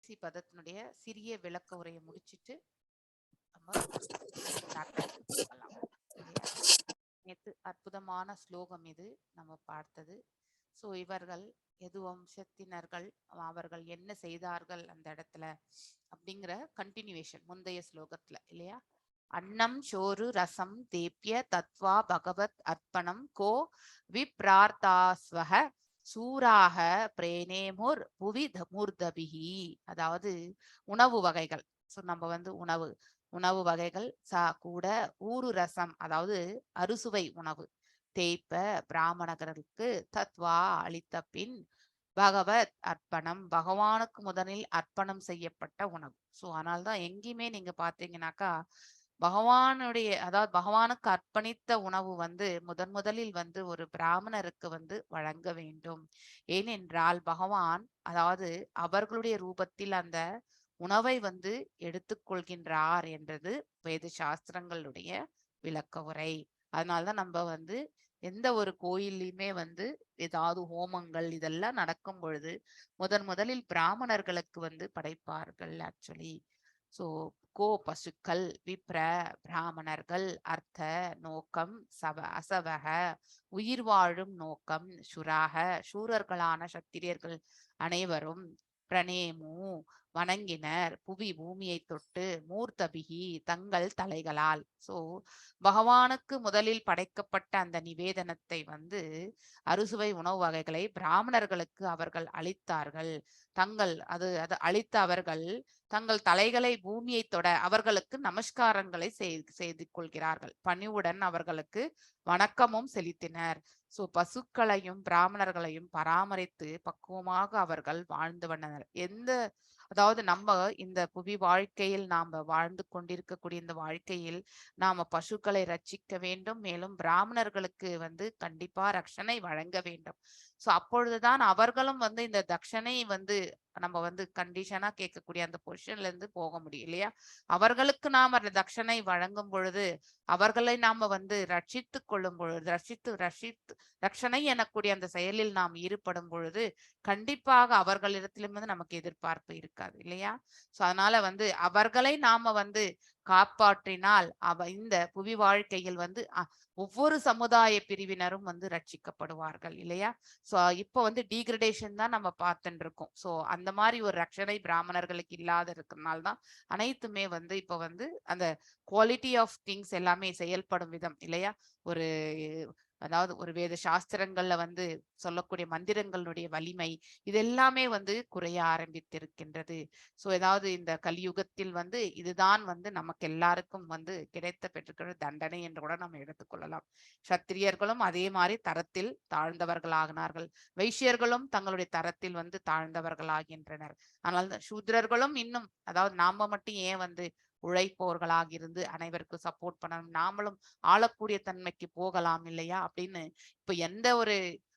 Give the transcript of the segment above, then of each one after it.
கடைசி பதத்தினுடைய சிறிய விளக்க உரையை முடிச்சிட்டு நம்ம நேற்று அற்புதமான ஸ்லோகம் இது நம்ம பார்த்தது. ஸோ இவர்கள் எது வம்சத்தினர்கள், அவர்கள் என்ன செய்தார்கள் அந்த இடத்துல அப்படிங்கிற கண்டினியூவேஷன் முந்தைய ஸ்லோகத்துல இல்லையா. அன்னம் சோறு ரசம் தேப்பிய தத்வா பகவத் அர்ப்பணம் கோ விப்ரார்த்தாஸ்வக சூராக பிரேனேமுர் புவி மூர்தபிகி. அதாவது உணவு வகைகள். ஸோ நம்ம உணவு வகைகள் கூட ஊரு ரசம், அதாவது அறுசுவை உணவு தேய்ப்ப பிராமணர்களுக்கு தத்வா அளித்த பின் பகவத் அர்ப்பணம், பகவானுக்கு முதலில் அர்ப்பணம் செய்யப்பட்ட உணவு. ஸோ அதனால்தான் எங்கேயுமே நீங்க பாத்தீங்கன்னாக்கா பகவானுடைய, அதாவது பகவானுக்கு அர்ப்பணித்த உணவு முதலில் ஒரு பிராமணருக்கு வழங்க வேண்டும். ஏனென்றால் பகவான், அதாவது அவர்களுடைய ரூபத்தில் அந்த உணவை எடுத்துக்கொள்கின்றார் என்றது வேத சாஸ்திரங்களுடைய விளக்க உரை. அதனால்தான் நம்ம எந்த ஒரு கோயில்லையுமே ஏதாவது ஹோமங்கள் இதெல்லாம் நடக்கும் பொழுது முதலில் பிராமணர்களுக்கு படைப்பார்கள் ஆக்சுவலி. ஸோ பசுக்கள், விப்ர பிராமணர்கள், அர்த்த நோக்கம், அசவக உயிர் வாழும் நோக்கம், சுராக சூரர்களான சத்திரியர்கள் அனைவரும், பிரணேமு வணங்கினர், புவி பூமியை தொட்டு, மூர்த்தபிகி தங்கள் தலைகளால். ஸோ பகவானுக்கு முதலில் படைக்கப்பட்ட அந்த நிவேதனத்தை அறுசுவை உணவு வகைகளை பிராமணர்களுக்கு அவர்கள் அளித்தார்கள். அது அளித்த அவர்கள் தங்கள் தலைகளை பூமியை தொட அவர்களுக்கு நமஸ்காரங்களை செய்து கொள்கிறார்கள். பணிவுடன் அவர்களுக்கு வணக்கமும் செலுத்தினர். ஸோ பசுக்களையும் பிராமணர்களையும் பராமரித்து பக்குவமாக அவர்கள் வாழ்ந்து வந்தனர். அதாவது நம்ம இந்த புவி வாழ்க்கையில் நாம வாழ்ந்து கொண்டிருக்கக்கூடிய இந்த வாழ்க்கையில் நாம பசுக்களை ரட்சிக்க வேண்டும். மேலும் பிராமணர்களுக்கு கண்டிப்பா ரட்சணை வழங்க வேண்டும். ஸோ அப்பொழுதுதான் அவர்களும் இந்த தட்சணை நம்ம கண்டிஷனா கேட்கக்கூடிய அந்த பொசிஷன்ல இருந்து போக முடியும் இல்லையா. அவர்களுக்கு நாம தட்சணை வழங்கும் பொழுது, அவர்களை நாம ரட்சித்து கொள்ளும் பொழுது, ரட்சணை எனக்கூடிய அந்த செயலில் நாம் ஈடுபடும் பொழுது கண்டிப்பாக அவர்களிடத்திலும் நமக்கு எதிர்பார்ப்பு இருக்காது இல்லையா. சோ அதனால அவர்களை நாம காப்பாற்றினால் இந்த புவி வாழ்க்கையில் ஒவ்வொரு சமுதாய பிரிவினரும் ரட்சிக்கப்படுவார்கள் இல்லையா. சோ இப்போ டீக்ரடேஷன் தான் நம்ம பார்த்துட்டு இருக்கோம். சோ அந்த மாதிரி ஒரு ரட்சணை பிராமணர்களுக்கு இல்லாத இருக்கிறதுனால்தான் அனைத்துமே இப்போ அந்த குவாலிட்டி ஆஃப் திங்ஸ் எல்லாமே செயல்படும் விதம் இல்லையா. அதாவது ஒரு வேத சாஸ்திரங்கள்ல சொல்லக்கூடிய மந்திரங்களுடைய வலிமை இதெல்லாமே குறைய ஆரம்பித்திருக்கின்றது. சோ ஏதாவது இந்த கலியுகத்தில் இதுதான் நமக்கு எல்லாருக்கும் கிடைத்த பெற்றுக்கிற தண்டனை என்று கூட நம்ம எடுத்துக்கொள்ளலாம். சத்திரியர்களும் அதே மாதிரி தரத்தில் தாழ்ந்தவர்களாகினார்கள். வைசியர்களும் தங்களுடைய தரத்தில் தாழ்ந்தவர்களாகின்றனர். ஆனால் சூத்ரர்களும் இன்னும், அதாவது நாம மட்டும் ஏன் உழைப்பவர்களாக இருந்து அனைவருக்கும் சப்போர்ட் பண்ணணும், நாமளும் ஆளக்கூடிய தன்மைக்கு போகலாம் இல்லையா அப்படின்னு இப்ப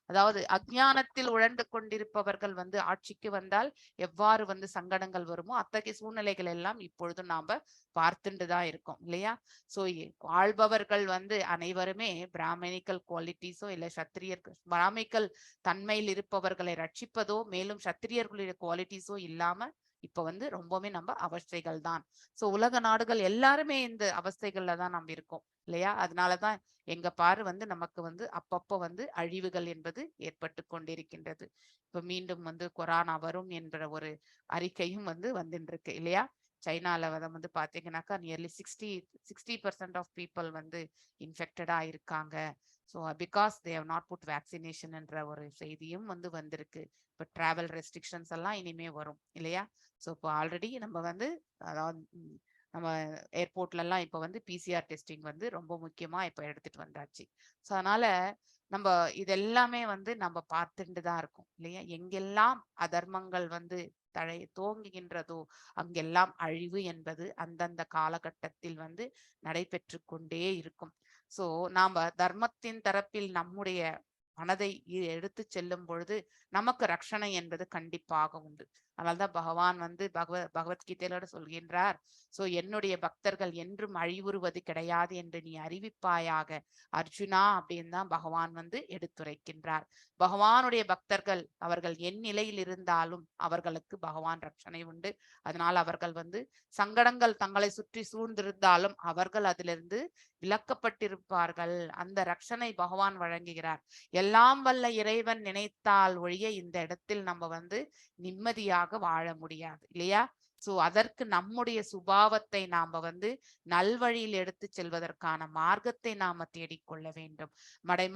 அதாவது அஜ்ஞானத்தில் உழண்டு கொண்டிருப்பவர்கள் ஆட்சிக்கு வந்தால் எவ்வாறு சங்கடங்கள் வருமோ அத்தகைய சூழ்நிலைகள் எல்லாம் இப்பொழுதும் நாம பார்த்துட்டுதான் இருக்கோம் இல்லையா. சோ வாழ்பவர்கள் அனைவருமே பிராமணிக்கல் குவாலிட்டிஸோ இல்ல சத்திரியர்கள் பிராமிக்கல் தன்மையில் இருப்பவர்களை ரட்சிப்பதோ மேலும் சத்திரியர்களுடைய குவாலிட்டிஸோ இல்லாம இப்ப ரொம்பவுமே நம்ம அவஸ்தைகள் தான். சோ உலக நாடுகள் எல்லாருமே இந்த அவஸ்தைகள்ல தான் நம்ம இருக்கோம் இல்லையா. அதனாலதான் எங்க பாரு நமக்கு அப்பப்போ அழிவுகள் என்பது ஏற்பட்டு கொண்டிருக்கின்றது. இப்ப மீண்டும் கொரோனா வரும் என்ற ஒரு அறிக்கையும் வந்துட்டு இருக்கு இல்லையா. சைனால பாத்தீங்கன்னாக்கா நியர்லி 60% ஆஃப் பீப்புள் இன்ஃபெக்டடா இருக்காங்க. So because they have not put vaccination என்ற ஒரு செய்தியும் வந்திருக்கு. இப்போ டிராவல் ரெஸ்ட்ரிக்ஷன்ஸ் எல்லாம் இனிமே வரும் இல்லையா. ஸோ இப்போ ஆல்ரெடி நம்ம அதாவது நம்ம ஏர்போர்ட்ல எல்லாம் இப்போ பிசிஆர் டெஸ்டிங் ரொம்ப முக்கியமா இப்போ எடுத்துட்டு வந்தாச்சு. ஸோ அதனால நம்ம இதெல்லாமே நம்ம பார்த்துட்டு தான் இருக்கோம் இல்லையா. எங்கெல்லாம் அதர்மங்கள் தோங்குகின்றதோ அங்கெல்லாம் அழிவு என்பது அந்தந்த காலகட்டத்தில் நடைபெற்று கொண்டே இருக்கும். சோ நாம தர்மத்தின் தரப்பில் நம்முடைய மனதை எடுத்து செல்லும் பொழுது நமக்கு ரட்சணை என்பது கண்டிப்பாக உண்டு. அதனால்தான் பகவான் வந்து பகவத்கீதையிலோட சொல்கின்றார், சோ என்னுடைய பக்தர்கள் என்றும் அழிவுறுவது கிடையாது என்று நீ அறிவிப்பாயாக அர்ஜுனா அப்படின்னு தான் பகவான் வந்து எடுத்துரைக்கின்றார். பகவானுடைய பக்தர்கள் அவர்கள் என் நிலையில் இருந்தாலும் அவர்களுக்கு பகவான் ரட்சணை உண்டு. அதனால் அவர்கள் வந்து சங்கடங்கள் தங்களை சுற்றி சூழ்ந்திருந்தாலும் அவர்கள் அதிலிருந்து விலக்கப்பட்டிருப்பார்கள். அந்த ரட்சணை பகவான் வழங்குகிறார். எல்லாம் வல்ல இறைவன் நினைத்தால் ஒழிய இந்த இடத்தில் நம்ம வந்து நிம்மதியாக வாழ முடியாது இல்லையா? சோ அதற்கு நம்முடைய சுபாவத்தை நாம வந்து நல்வழியில் எடுத்து செல்வதற்கான மார்க்கத்தை நாம தேடிக்கொள்ள வேண்டும்,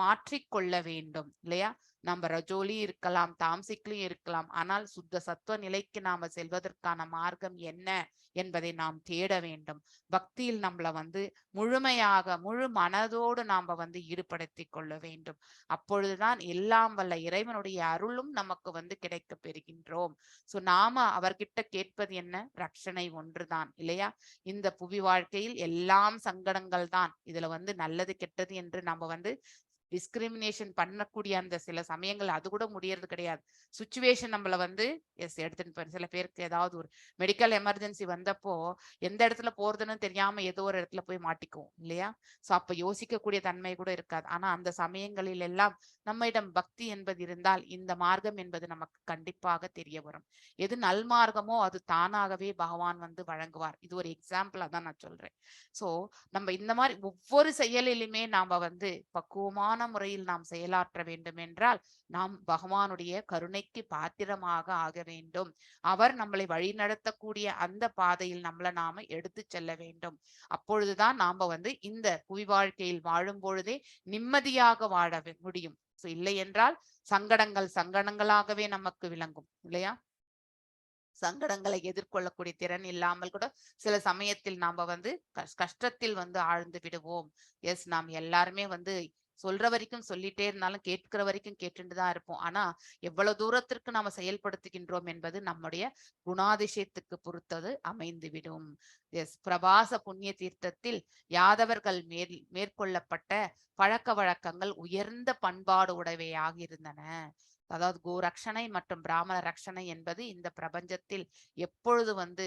மாற்றிக் கொள்ள வேண்டும் இல்லையா? நம்ம ரஜோலி இருக்கலாம், தாம்சிக்லயும் இருக்கலாம். ஆனால் சுத்த சத்துவ நிலைக்கு நாம செல்வதற்கான மார்க்கம் என்ன என்பதை நாம் தேட வேண்டும். பக்தியில் நம்மள வந்து முழுமையாக முழு மனதோடு நாம வந்து ஈடுபடுத்திக் கொள்ள வேண்டும். அப்பொழுதுதான் எல்லாம் வல்ல இறைவனுடைய அருளும் நமக்கு வந்து கிடைக்க பெறுகின்றோம். சோ நாம அவர்கிட்ட கேட்பது என்ன? ரட்சணை ஒன்றுதான் இல்லையா? இந்த புவி வாழ்க்கையில் எல்லாம் சங்கடங்கள் தான். இதுல வந்து நல்லது கெட்டது என்று நம்ம வந்து டிஸ்கிரிமினேஷன் பண்ணக்கூடிய அந்த சில சமயங்கள் அது கூட முடியறது கிடையாது. சுச்சுவேஷன் நம்மள வந்து எடுத்துட்டு சில பேருக்கு ஏதாவது ஒரு மெடிக்கல் எமர்ஜென்சி வந்தப்போ எந்த இடத்துல போறதுன்னு தெரியாம ஏதோ ஒரு இடத்துல போய் மாட்டிக்குவோம் இல்லையா? சோ அப்ப யோசிக்கக்கூடிய தன்மை கூட இருக்காது. ஆனா அந்த சமயங்களில் எல்லாம் நம்மிடம் பக்தி என்பது இருந்தால் இந்த மார்க்கம் என்பது நமக்கு கண்டிப்பாக தெரிய வரும். எது நல் மார்க்கமோ அது தானாகவே பகவான் வந்து வழங்குவார். இது ஒரு எக்ஸாம்பிளா தான் நான் சொல்றேன். சோ நம்ம இந்த மாதிரி ஒவ்வொரு செயலிலுமே நாம வந்து பக்குவமான முறையில் நாம் செயலாற்ற வேண்டும் என்றால் நாம் பகவானுடைய கருணைக்கு பாத்திரமாக ஆக வேண்டும். அவர் நம்மளை வழிநடத்தக்கூடிய அந்த பாதையில் நம்மள நாம எடுத்து செல்ல வேண்டும். அப்பொழுதுதான் நாம வந்து இந்த புவி வாழ்க்கையில் வாழும் பொழுதே நிம்மதியாக வாழ முடியும். இல்லை என்றால் சங்கடங்கள் சங்கடங்களாகவே நமக்கு விளங்கும் இல்லையா? சங்கடங்களை எதிர்கொள்ளக்கூடிய திறன் இல்லாமல் கூட சில சமயத்தில் நாம வந்து கஷ்டத்தில் வந்து ஆழ்ந்து விடுவோம். எஸ், நாம் எல்லாருமே வந்து சொல்ற வரைக்கும் சொல்லிட்டே இருந்தாலும் கேட்கிற வரைக்கும் கேட்டுட்டு தான் இருப்போம். ஆனா எவ்வளவு தூரத்திற்கு நாம செயல்படுத்துகின்றோம் என்பது நம்முடைய குணாதிசயத்துக்கு பொறுத்தது அமைந்துவிடும். எஸ், பிரபாச புண்ணிய தீர்த்தத்தில் யாதவர்கள் மேற்கொள்ளப்பட்ட பழக்க வழக்கங்கள் உயர்ந்த பண்பாடு உடையவையாக இருந்தன. அதாவது கோரக்ஷனை மற்றும் பிராமண ரக்ஷனை என்பது இந்த பிரபஞ்சத்தில் எப்பொழுது வந்து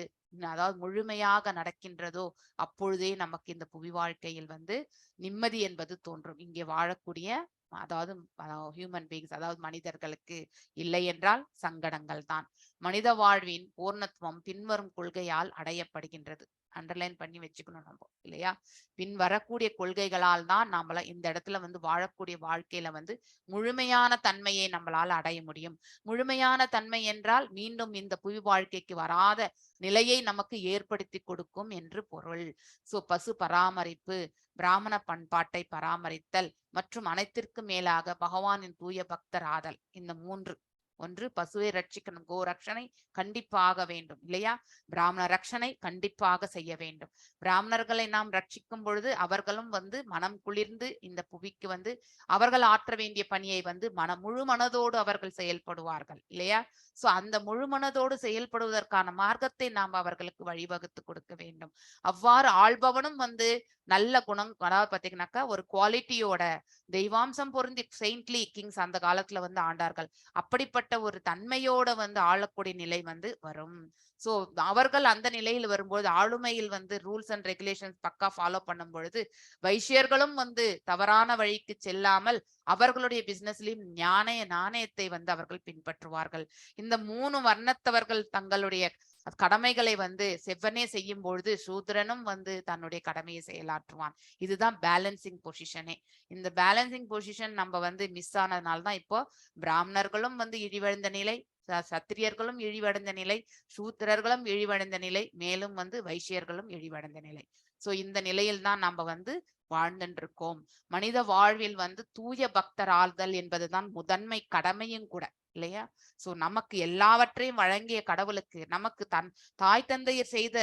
அதாவது முழுமையாக நடக்கின்றதோ அப்பொழுதே நமக்கு இந்த புவி வாழ்க்கையில் வந்து நிம்மதி என்பது தோன்றும். இங்கே வாழக்கூடிய அதாவது ஹியூமன் பீயிங்ஸ் அதாவது மனிதர்களுக்கு. இல்லை என்றால் சங்கடங்கள் தான். மனித வாழ்வின் பூர்ணத்துவம் பின்வரும் கொள்கையால் அடையப்படுகின்றது. அண்டர்லைன் பண்ணி வச்சுக்கணும் நம்ம இல்லையா? பின் வரக்கூடிய கொள்கைகளால் தான் நம்மள இந்த இடத்துல வந்து வாழக்கூடிய வாழ்க்கையில வந்து முழுமையான தன்மையை நம்மளால அடைய முடியும். முழுமையான தன்மை என்றால் மீண்டும் இந்த புவி வாழ்க்கைக்கு வராத நிலையை நமக்கு ஏற்படுத்தி கொடுக்கும் என்று பொருள். சோ பசு பராமரிப்பு, பிராமண பண்பாட்டை பராமரித்தல் மற்றும் அனைத்திற்கும் மேலாக பகவானின் தூய பக்தர் ஆதல். இந்த மூன்று. ஒன்று, பசுவை ரட்சிக்கணும், கோ ரட்சணை கண்டிப்பாக வேண்டும் இல்லையா? பிராமண ரட்சணை கண்டிப்பாக செய்ய வேண்டும். பிராமணர்களை நாம் ரட்சிக்கும் பொழுது அவர்களும் வந்து மனம் குளிர்ந்து இந்த புவிக்கு வந்து அவர்கள் ஆற்ற வேண்டிய பணியை வந்து முழு மனதோடு அவர்கள் செயல்படுவார்கள் இல்லையா? சோ அந்த முழு மனதோடு செயல்படுவதற்கான மார்க்கத்தை நாம் அவர்களுக்கு வழிவகுத்து கொடுக்க வேண்டும். அவ்வாறு ஆள்பவனும் வந்து நல்ல குணம், அதாவது பாத்தீங்கன்னாக்கா ஒரு குவாலிட்டியோட தெய்வாம்சம் பொருந்தி செயின்ட்லி கிங்ஸ் அந்த காலத்துல வந்து ஆண்டார்கள். அப்படிப்பட்ட ஒரு தன்மையோட வந்து ஆளக்கூடிய நிலை வந்து வரும். சோ அவர்கள் அந்த நிலையில் வரும்போது ஆளுமையில் வந்து ரூல்ஸ் அண்ட் ரெகுலேஷன்ஸ் பக்கா ஃபாலோ பண்ணும் பொழுது வைசியர்களும் வந்து தவறான வழிக்கு செல்லாமல் அவர்களுடைய பிசினஸ்லயும் நாணயத்தை வந்து அவர்கள் பின்பற்றுவார்கள். இந்த 3 வர்ணத்தவர்கள் தங்களுடைய கடமைகளை வந்து செவ்வனே செய்யும் பொழுது சூத்திரனும் வந்து தன்னுடைய கடமையை செயலாற்றுவான். இதுதான் பேலன்சிங் பொசிஷனே. இந்த பேலன்சிங் பொசிஷன் நம்ம வந்து மிஸ் ஆனதுனால தான் இப்போ பிராமணர்களும் வந்து இழிவடைந்த நிலை, சத்திரியர்களும் இழிவடைந்த நிலை, சூத்திரர்களும் இழிவடைந்த நிலை, மேலும் வந்து வைசியர்களும் இழிவடைந்த நிலை. சோ இந்த நிலையில் தான் நம்ம வந்து வாழ்ந்துருக்கோம். மனித வாழ்வில் வந்து தூய பக்தர் ஆள்தல் என்பதுதான் முதன்மை கடமையும் கூட இல்லையா? சோ நமக்கு எல்லாவற்றையும் வழங்கிய கடவுளுக்கு நமக்கு தாய் தந்தையர் செய்த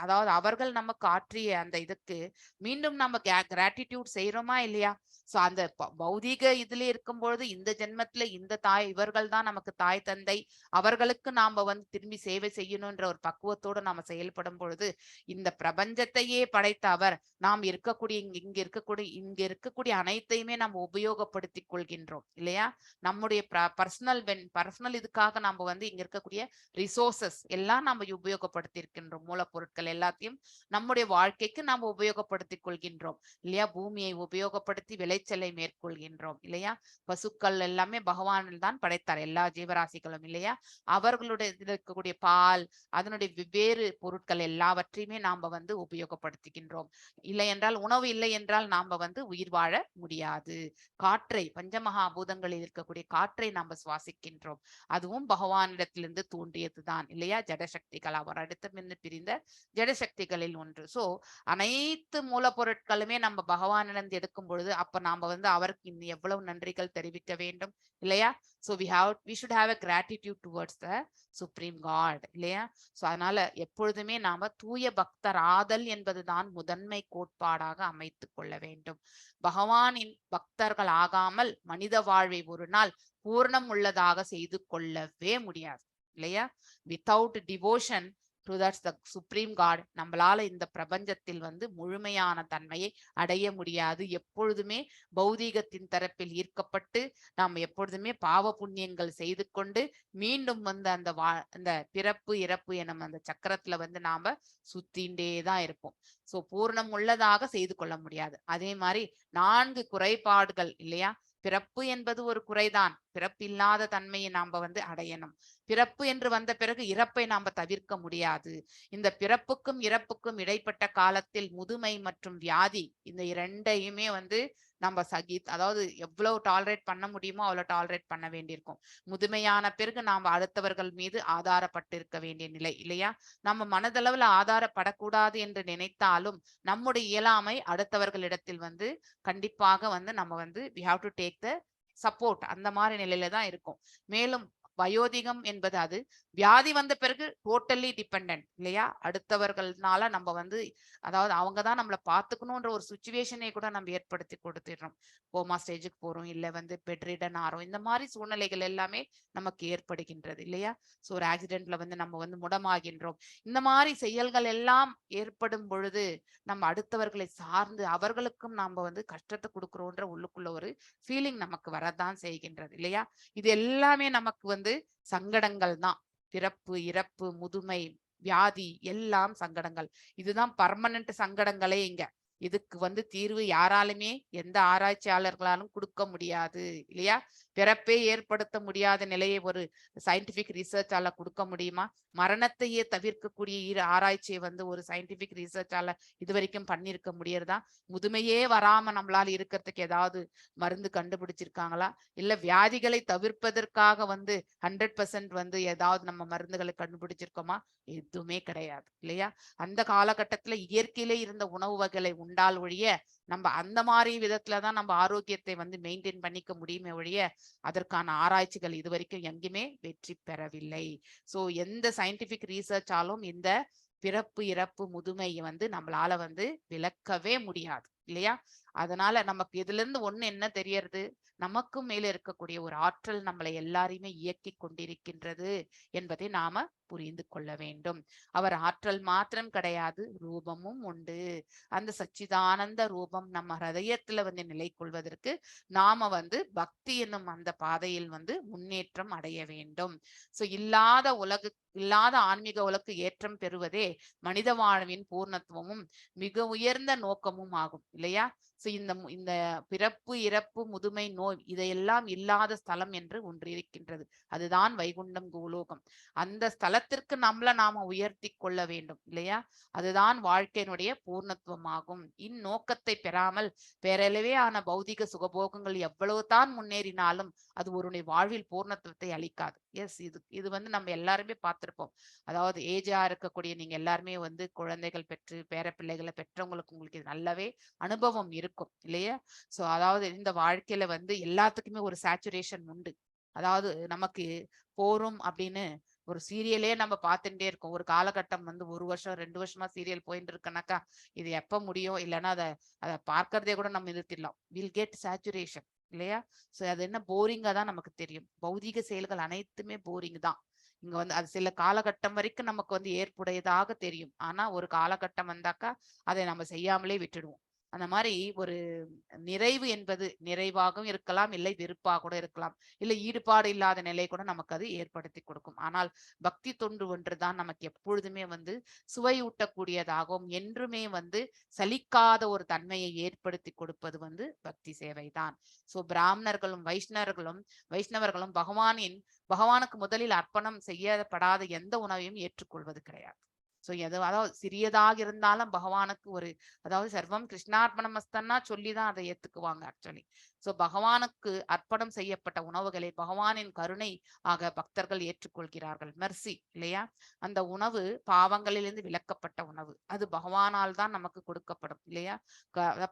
அதாவது அவர்கள் நமக்கு ஆற்றிய அந்த இதுக்கு மீண்டும் நம்ம கிராட்டிடியூட் செய்யறோமா இல்லையா? சோ அந்த பௌதீக இதுல இருக்கும்பொழுது இந்த ஜென்மத்துல இந்த இவர்கள் தான் நமக்கு தாய் தந்தை, அவர்களுக்கு நாம வந்து திரும்பி சேவை செய்யணும்ன்ற ஒரு பக்குவத்தோடு நாம செயல்படும் பொழுது இந்த பிரபஞ்சத்தையே படைத்த அவர் நாம் இருக்கக்கூடிய இங்க இருக்கக்கூடிய அனைத்தையுமே நாம் உபயோகப்படுத்திக் கொள்கின்றோம் இல்லையா? நம்முடைய பர்சனல் பர்சனல் இதுக்காக நம்ம வந்து இங்க இருக்கக்கூடிய ரிசோர்சஸ் எல்லாம் நம்ம உபயோகப்படுத்தி இருக்கின்றோம். மூலப்பொருட்கள் எல்லாத்தையும் நம்முடைய வாழ்க்கைக்கு நாம் உபயோகப்படுத்திக் கொள்கின்றோம் இல்லையா? பூமியை உபயோகப்படுத்தி விளைச்சலை மேற்கொள்கின்றோம் இல்லையா? பசுக்கள் எல்லாமே பகவானில் தான் படைத்தார், எல்லா ஜீவராசிகளும் இல்லையா? அவர்களுடைய இதில் இருக்கக்கூடிய பால், அதனுடைய வெவ்வேறு பொருட்கள் எல்லாவற்றையுமே நாம வந்து உபயோகப்படுத்துகின்றோம். இல்லை என்றால், உணவு இல்லை என்றால் நாம வந்து உயிர் வாழ முடியாது. காற்றை, பஞ்சமகாபூதங்களில் இருக்கக்கூடிய காற்றை நாம சுவாசிக்கின்றோம். அதுவும் பகவானிடத்திலிருந்து தோன்றியதுதான் இல்லையா? ஜடசக்திகள், அவர் அடுத்தமிருந்து பிரிந்த ஜடசக்திகளில் ஒன்று. சோ அனைத்து மூலப்பொருட்களுமே நம்ம பகவானிடம் எடுக்கும் பொழுது அப்ப நாம வந்து அவருக்கு இன்னும் எவ்வளவு நன்றிகள் தெரிவிக்க வேண்டும் இல்லையா? So we should have a gratitude towards the supreme God இல்லையா? சோ அதனால எப்பொழுதுமே நாம தூய பக்தர் ஆதல் என்பதுதான் முதன்மை கோட்பாடாக அமைத்துக் கொள்ள வேண்டும். பகவானின் பக்தர்கள் ஆகாமல் மனித வாழ்வை ஒரு நாள் பூர்ணம் உள்ளதாக செய்து கொள்ளவே முடியாது இல்லையா? Without devotion to that's the supreme God நம்மளால இந்த பிரபஞ்சத்தில் வந்து முழுமையான தன்மையை அடைய முடியாது. எப்பொழுதுமே பௌதீகத்தின் தரப்பில் ஈர்க்கப்பட்டு நாம் எப்பொழுதுமே பாவ புண்ணியங்கள் செய்து கொண்டு மீண்டும் வந்து அந்த பிறப்பு இறப்பு எனும் அந்த சக்கரத்துல வந்து நாம சுத்திண்டேதான் இருப்போம். சோ பூர்ணம் உள்ளதாக செய்து கொள்ள முடியாது. அதே மாதிரி 4 குறைபாடுகள் இல்லையா? பிறப்பு என்பது ஒரு குறைதான். பிறப்பில்லாத தன்மையை நாம வந்து அடையணும். பிறப்பு என்று வந்த பிறகு இறப்பை நாம தவிர்க்க முடியாது. இந்த பிறப்புக்கும் இறப்புக்கும் இடைப்பட்ட காலத்தில் முதுமை மற்றும் வியாதி, இந்த இரண்டையுமே வந்து நம்ம அதாவது எவ்வளவு டாலரேட் பண்ண முடியுமோ அவ்வளவு டாலரேட் பண்ண வேண்டியிருக்கும். முதுமையான பிறகு நாம அடுத்தவர்கள் மீது ஆதாரப்பட்டு இருக்க வேண்டிய நிலை இல்லையா? நம்ம மனதளவுல ஆதாரப்படக்கூடாது என்று நினைத்தாலும் நம்முடைய இயலாமை அடுத்தவர்களிடத்தில் வந்து கண்டிப்பாக வந்து நம்ம வந்து we have to take the support, அந்த மாதிரி நிலையில தான் இருக்கும். மேலும் வயோதிகம் என்பது அது வியாதி வந்த பிறகு டோட்டலி டிபெண்டன்ட் இல்லையா? அடுத்தவர்கள்னால நம்ம வந்து அதாவது அவங்க தான் நம்மளை பார்த்துக்கணுன்ற ஒரு சுச்சுவேஷனை கூட நம்ம ஏற்படுத்தி கொடுத்துடுறோம். கோமா ஸ்டேஜுக்கு போறோம், இல்லை வந்து பெட்ரிடன் ஆறோம், இந்த மாதிரி சூழ்நிலைகள் எல்லாமே நமக்கு ஏற்படுகின்றது இல்லையா? ஸோ ஒரு ஆக்சிடென்ட்ல வந்து நம்ம வந்து முடமாகின்றோம். இந்த மாதிரி செயல்கள் எல்லாம் ஏற்படும் பொழுது நம்ம அடுத்தவர்களை சார்ந்து அவர்களுக்கும் நாம வந்து கஷ்டத்தை கொடுக்குறோன்ற உள்ளுக்குள்ள ஒரு ஃபீலிங் நமக்கு வரதான் செய்கின்றது இல்லையா? இது எல்லாமே நமக்கு வந்து சங்கடங்கள் தான். பிறப்பு இறப்பு முதுமை வியாதி எல்லாம் சங்கடங்கள். இதுதான் பர்மனன்ட் சங்கடங்களே இங்க. இதுக்கு வந்து தீர்வு யாராலுமே எந்த ஆராய்ச்சியாளர்களாலும் கொடுக்க முடியாது இல்லையா? பிறப்பே ஏற்படுத்த முடியாத நிலையை ஒரு சயின்டிபிக் ரிசர்ச்சால கொடுக்க முடியுமா? மரணத்தையே தவிர்க்கக்கூடிய ஆராய்ச்சியை வந்து ஒரு சயின்டிபிக் ரிசர்ச்சால இது வரைக்கும் பண்ணிருக்க முடியறதா? முதுமையே வராம நம்மளால இருக்கிறதுக்கு ஏதாவது மருந்து கண்டுபிடிச்சிருக்காங்களா? இல்ல வியாதிகளை தவிர்ப்பதற்காக வந்து 100% வந்து ஏதாவது நம்ம மருந்துகளை கண்டுபிடிச்சிருக்கோமா? எதுவுமே கிடையாது இல்லையா? அந்த காலகட்டத்துல இயற்கையிலே இருந்த உணவு வகைகளை உண்டால் ஒழிய நம்ம அந்த மாதிரி விதத்துலதான் நம்ம ஆரோக்கியத்தை வந்து மெயின்டைன் பண்ணிக்க முடியுமே ஒழிய அதற்கான ஆராய்ச்சிகள் இது வரைக்கும் எங்கேயுமே வெற்றி பெறவில்லை. சோ எந்த சயின்டிபிக் ரீசர்ச்சாலும் இந்த பிறப்பு இறப்பு முதுமையை வந்து நம்மளால வந்து விளக்கவே முடியாது இல்லையா? அதனால நமக்கு இதுல இருந்து ஒண்ணு என்ன தெரியறது? நமக்கும் மேல இருக்கக்கூடிய ஒரு ஆற்றல் நம்மளை எல்லாரையுமே இயக்கி கொண்டிருக்கின்றது என்பதை நாம புரிந்து கொள்ள வேண்டும். அவர் ஆற்றல் மாத்திரம் கிடையாது, ரூபமும் உண்டு. அந்த சச்சிதானந்த ரூபம் நம்ம ஹதயத்துல வந்து நிலை கொள்வதற்கு நாம வந்து பக்தி என்னும் அந்த பாதையில் வந்து முன்னேற்றம் அடைய வேண்டும். சோ இல்லாத ஆன்மீக உலகு ஏற்றம் பெறுவதே மனித வாழ்வின் பூர்ணத்துவமும் மிக உயர்ந்த நோக்கமும் ஆகும் இல்லையா? சோ இந்த பிறப்பு இறப்பு முதுமை நோய் இதையெல்லாம் இல்லாத ஸ்தலம் என்று ஒன்று இருக்கின்றது. அதுதான் வைகுண்டம் பூலோகம். அந்த ஸ்தலத்திற்கு நாம உயர்த்தி கொள்ள வேண்டும் இல்லையா? அதுதான் வாழ்க்கையினுடைய பூர்ணத்துவமாகும். இந்நோக்கத்தை பெறாமல் பேரளவே ஆன பௌதிக சுகபோகங்கள் எவ்வளவுதான் முன்னேறினாலும் அது ஒருவனுடைய வாழ்வில் பூர்ணத்துவத்தை அளிக்காது. எஸ், இது வந்து நம்ம எல்லாருமே பார்த்திருப்போம். அதாவது ஏஜா இருக்கக்கூடிய நீங்க எல்லாருமே வந்து குழந்தைகள் பெற்று பேர பிள்ளைகளை பெற்றவங்களுக்கு உங்களுக்கு இது நல்லாவே அனுபவம் இருக்கும் இல்லையா? சோ அதாவது இந்த வாழ்க்கையில வந்து எல்லாத்துக்குமே ஒரு சேச்சுரேஷன் உண்டு. அதாவது நமக்கு போரும் அப்படின்னு ஒரு சீரியலே நம்ம பார்த்துட்டே இருக்கோம். ஒரு காலகட்டம் வந்து 1 வருஷம் 2 வருஷமா சீரியல் போயிட்டு இருக்கனாக்கா இது எப்ப முடியும், இல்லைன்னா அதை பார்க்கறதே கூட நம்ம நிறுத்திடலாம். வில் கெட் சேச்சுரேஷன் இல்லையா? சோ அது என்ன போரிங்கா தான் நமக்கு தெரியும். பௌதிக செயல்கள் அனைத்துமே போரிங் தான். இங்க வந்து அது சில காலகட்டம் வரைக்கும் நமக்கு வந்து ஏற்புடையதாக தெரியும். ஆனா ஒரு காலகட்டம் வந்தாக்கா அதை நம்ம செய்யாமலே விட்டுடுவோம். அந்த மாதிரி ஒரு நிறைவு என்பது நிறைவாகவும் இருக்கலாம், இல்லை வெறுப்பாக கூட இருக்கலாம், இல்லை ஈடுபாடு இல்லாத நிலை கூட நமக்கு அது ஏற்படுத்தி கொடுக்கும். ஆனால் பக்தி தொண்டு ஒன்றுதான் நமக்கு எப்பொழுதுமே வந்து சுவையூட்டக்கூடியதாகவும் என்றுமே வந்து சலிக்காத ஒரு தன்மையை ஏற்படுத்தி கொடுப்பது வந்து பக்தி சேவை தான். சோ பிராமணர்களும் வைஷ்ணவர்களும் பகவானுக்கு முதலில் அர்ப்பணம் செய்யப்படாத எந்த உணவையும் ஏற்றுக்கொள்வது கிடையாது. சோ அதாவது சிறியதாக இருந்தாலும் பகவானுக்கு ஒரு, அதாவது சர்வம் கிருஷ்ணார்ப்பணமஸ்தன்னா சொல்லிதான் அதை ஏத்துக்குவாங்க ஆக்சுவலி. சோ பகவானுக்கு அர்ப்பணம் செய்யப்பட்ட உணவுகளை பகவானின் கருணை ஆக பக்தர்கள் ஏற்றுக்கொள்கிறார்கள். மெர்சி இல்லையா? அந்த உணவு பாவங்களிலிருந்து விலக்கப்பட்ட உணவு, அது பகவானால் தான் நமக்கு கொடுக்கப்படும் இல்லையா?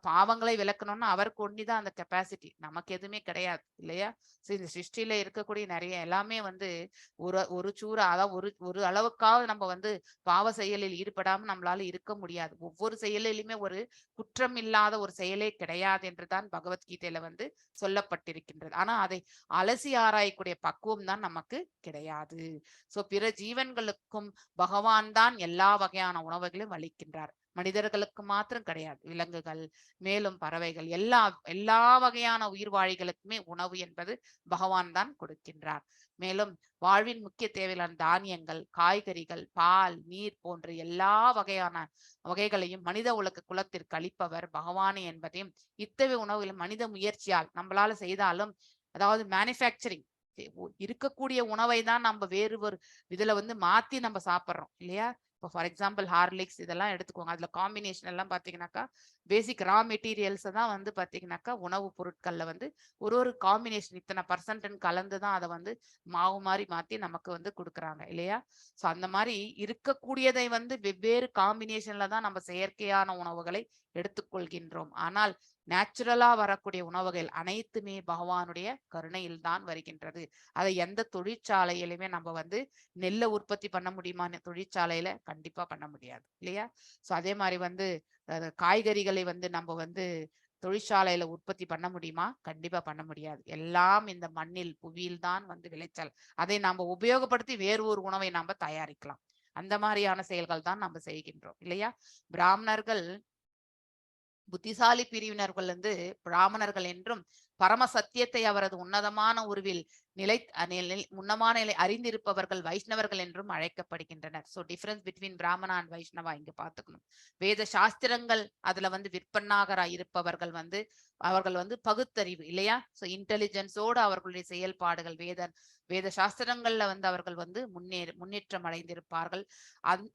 பாவங்களை விளக்கணும்னா அவருக்கு ஒண்டிதான் அந்த கெப்பாசிட்டி, நமக்கு எதுவுமே கிடையாது இல்லையா? சோ இந்த சிருஷ்டியில இருக்கக்கூடிய நிறைய எல்லாமே வந்து ஒரு சூற, அதாவது ஒரு அளவுக்காவது நம்ம வந்து பாவ செயலில் ஈடுபடாம நம்மளால இருக்க முடியாது. ஒவ்வொரு செயலிலுமே ஒரு குற்றம் இல்லாத ஒரு செயலே கிடையாது என்றுதான் பகவத்கீதையில வந்து சொல்லப்பட்டிருக்கின்றது. ஆனா அதை அலசி ஆராயக்கூடிய பக்குவம் தான் நமக்கு கிடையாது. சோ பிற ஜீவன்களுக்கும் பகவான் தான் எல்லா வகையான உணவுகளையும் அளிக்கின்றார். மனிதர்களுக்கு மாத்திரம் கிடையாது, விலங்குகள் மேலும் பறவைகள் எல்லா வகையான உயிர்வாழிகளுக்குமே உணவு என்பது பகவான் தான் கொடுக்கின்றார். மேலும் வாழ்வின் முக்கிய தேவையான தானியங்கள், காய்கறிகள், பால், நீர் போன்ற எல்லா வகைகளையும் மனித உலக குலத்திற்கு அளிப்பவர் பகவானே என்பதையும், இத்தகைய உணவுகள் மனித முயற்சியால் நம்மளால செய்தாலும், அதாவது மேனுஃபேக்சரிங் இருக்கக்கூடிய உணவை தான் நம்ம வேறு ஒரு இதுல வந்து மாத்தி நம்ம சாப்பிட்றோம் இல்லையா? இப்போ ஃபார் எக்ஸாம்பிள் ஹார்லிக்ஸ் இதெல்லாம் எடுத்துக்கோங்க, அதுல காம்பினேஷன் எல்லாம் பாத்தீங்கன்னாக்கா பேசிக் ரா மெட்டீரியல்ஸ் தான் வந்து பாத்தீங்கன்னாக்கா உணவு பொருட்கள்ல வந்து ஒரு காம்பினேஷன் இத்தனை பர்சன்ட்னு கலந்துதான் அதை வந்து மாவு மாதிரி மாத்தி நமக்கு வந்து கொடுக்குறாங்க இல்லையா? சோ அந்த மாதிரி இருக்கக்கூடியதை வந்து வெவ்வேறு காம்பினேஷன்ல தான் நம்ம செயற்கையான உணவுகளை எடுத்துக்கொள்கின்றோம். ஆனால் நேச்சுரலா வரக்கூடிய உணவுகள் அனைத்துமே பகவானுடைய கருணையில் தான் வருகின்றது. அதை எந்த தொழிற்சாலையிலுமே நம்ம வந்து நெல்லை உற்பத்தி பண்ண முடியுமா? தொழிற்சாலையில கண்டிப்பா பண்ண முடியாது இல்லையா? சோ அதே மாதிரி வந்து காய்கறிகளை வந்து நம்ம வந்து தொழிற்சாலையில உற்பத்தி பண்ண முடியுமா? கண்டிப்பா பண்ண முடியாது. எல்லாம் இந்த மண்ணில் புவியில் தான் வந்து விளைச்சல். அதை நாம உபயோகப்படுத்தி வேறு ஒரு உணவை நாம தயாரிக்கலாம். அந்த மாதிரியான செயல்கள் தான் நம்ம செய்கின்றோம் இல்லையா? பிராமணர்கள் புத்திசாலி பிரிவினர்கள் வந்து பிராமணர்கள் என்றும், பரம சத்தியத்தை அவரது உன்னதமான உருவில் உன்னமான நிலை அறிந்திருப்பவர்கள் வைஷ்ணவர்கள் என்றும் அழைக்கப்படுகின்றனர். So difference between Brahmana and Vaishnava இங்க பாத்துக்கணும். வேத சாஸ்திரங்கள் அதுல வந்து விற்பனாகரா இருப்பவர்கள் வந்து அவர்கள் வந்து பகுத்தறிவு இல்லையா? சோ இன்டெலிஜென்ஸோடு அவர்களுடைய செயல்பாடுகள் வேத சாஸ்திரங்கள்ல வந்து அவர்கள் வந்து முன்னேற்றம் அடைந்திருப்பார்கள்.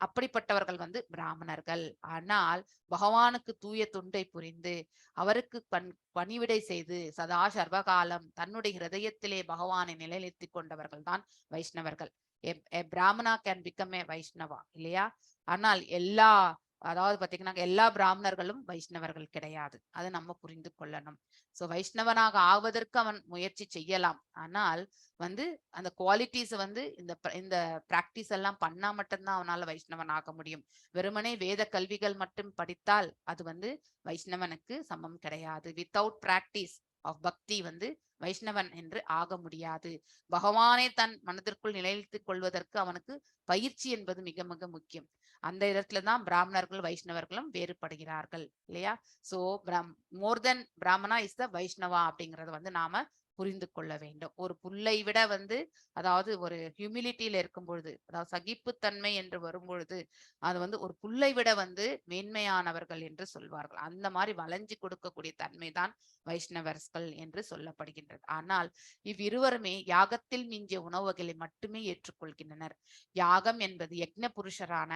அப்படிப்பட்டவர்கள் வந்து பிராமணர்கள். ஆனால் பகவானுக்கு தூய தொண்டை புரிந்து அவருக்கு பணிவிடை செய்து சதா சர்வகாலம் தன்னுடைய ஹிருதயத்திலே பகவானை நிலைநிறுத்திக் கொண்டவர்கள் தான் வைஷ்ணவர்கள். பிராமணா கேன் பிகம் ஏ வைஷ்ணவா இல்லையா? ஆனால் அதாவது பாத்தீங்கன்னா எல்லா பிராமணர்களும் வைஷ்ணவர்கள் கிடையாது. அதை நம்ம புரிந்து கொள்ளணும். சோ வைஷ்ணவனாக ஆவதற்கு அவன் முயற்சி செய்யலாம். ஆனால் வந்து அந்த குவாலிட்டிஸ் வந்து இந்த பிராக்டிஸ் எல்லாம் பண்ணா மட்டும்தான் அவனால வைஷ்ணவன் ஆக முடியும். வெறுமனே வேத கல்விகள் மட்டும் படித்தால் அது வந்து வைஷ்ணவனுக்கு சமம் கிடையாது. வித்தவுட் பிராக்டிஸ் ஆஃப் பக்தி வந்து வைஷ்ணவன் என்று ஆக முடியாது. பகவானை தன் மனதிற்குள் நிலைநிறுத்திக் கொள்வதற்கு அவனுக்கு பயிற்சி என்பது மிக மிக முக்கியம். அந்த இடத்துலதான் பிராமணர்கள் வைஷ்ணவர்களும் வேறுபடுகிறார்கள் இல்லையா? சோ மோர் தென் பிராமணா இஸ் த வைஷ்ணவா அப்படிங்கறத வந்து நாம புரிந்து கொள்ள வேண்டும். ஒரு புல்லை விட வந்து, அதாவது ஒரு ஹியூமிலிட்டியில இருக்கும் பொழுது, அதாவது சகிப்புத்தன்மை என்று வரும் பொழுது அது வந்து ஒரு புல்லை விட வந்து மேன்மையானவர்கள் என்று சொல்வார்கள். அந்த மாதிரி வளைஞ்சு கொடுக்கக்கூடிய தன்மைதான் வைஷ்ணவர்கள் என்று சொல்லப்படுகின்றது. ஆனால் இவ்விருவருமே யாகத்தில் மிஞ்சிய உணவுகளை மட்டுமே ஏற்றுக்கொள்கின்றனர். யாகம் என்பது யக்ஞ புருஷரான,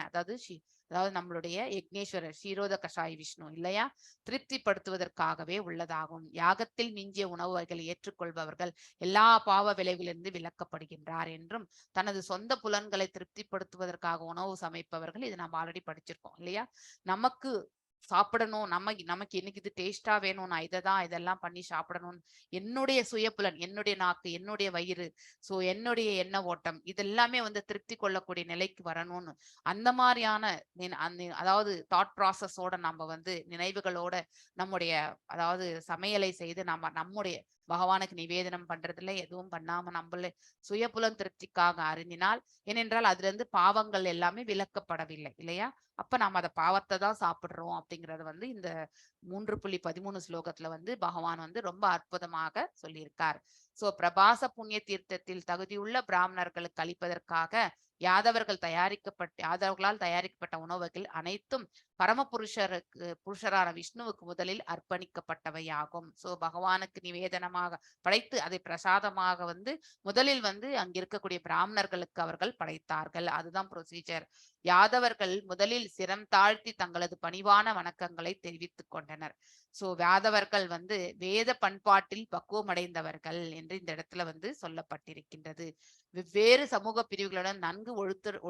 அதாவது நம்மளுடைய யக்னேஸ்வரர் ஷீரோத கஷாய் விஷ்ணு இல்லையா, திருப்திப்படுத்துவதற்காகவே உள்ளதாகும். யாகத்தில் மிஞ்சிய உணவுகளை ஏற்றுக்கொள்பவர்கள் எல்லா பாவ விளைவிலிருந்து விலக்கப்படுகின்றார் என்றும், தனது சொந்த புலன்களை திருப்திப்படுத்துவதற்காக உணவு சமைப்பவர்கள், இது நம்ம ஆல்ரெடி படிச்சிருக்கோம் இல்லையா? நமக்கு சாப்பிடணும், நமக்கு இன்னைக்கு இது டேஸ்டா வேணும், நான் இதெல்லாம் பண்ணி சாப்பிடணும், என்னுடைய சுயப்புலன், என்னுடைய நாக்கு, என்னுடைய வயிறு, சோ என்னுடைய எண்ண ஓட்டம் இதெல்லாமே வந்து திருப்தி கொள்ளக்கூடிய நிலைக்கு வரணும்னு அந்த மாதிரியான அதாவது தாட் ப்ராசஸோட நம்ம வந்து நினைவுகளோட நம்முடைய அதாவது சமையலை செய்து நம்முடைய பகவானுக்கு நிவேதனம் பண்றதுல எதுவும் பண்ணாம நம்மள சுயபுலம் திருப்திக்காக அருந்தினால், ஏனென்றால் அதுல இருந்து பாவங்கள் எல்லாமே விலக்கப்படவில்லை இல்லையா? அப்ப நாம அதை பாவத்தை தான் சாப்பிடுறோம் அப்படிங்கறது வந்து இந்த 3.13 ஸ்லோகத்துல வந்து பகவான் வந்து ரொம்ப அற்புதமாக சொல்லியிருக்கார். சோ பிரபாச புண்ணிய தீர்த்தத்தில் தகுதியுள்ள பிராமணர்களுக்கு அளிப்பதற்காக யாதவர்களால் தயாரிக்கப்பட்ட உணவுகள் அனைத்தும் புருஷரான விஷ்ணுவுக்கு முதலில் அர்ப்பணிக்கப்பட்டவையாகும். சோ பகவானுக்கு நிவேதனமாக படைத்து அதை பிரசாதமாக வந்து முதலில் வந்து அங்க இருக்கக்கூடிய பிராமணர்களுக்கு அவர்கள் படைத்தார்கள். அதுதான் ப்ரொசீஜர். யாதவர்கள் முதலில் சிரம் தாழ்த்தி தங்களது பணிவான வணக்கங்களை தெரிவித்துக் கொண்டனர். சோ யாதவர்கள் வந்து வேத பண்பாட்டில் பக்குவமடைந்தவர்கள் என்று இந்த இடத்துல வந்து சொல்லப்பட்டிருக்கின்றது. வெவ்வேறு சமூக பிரிவுகளுடன் நன்கு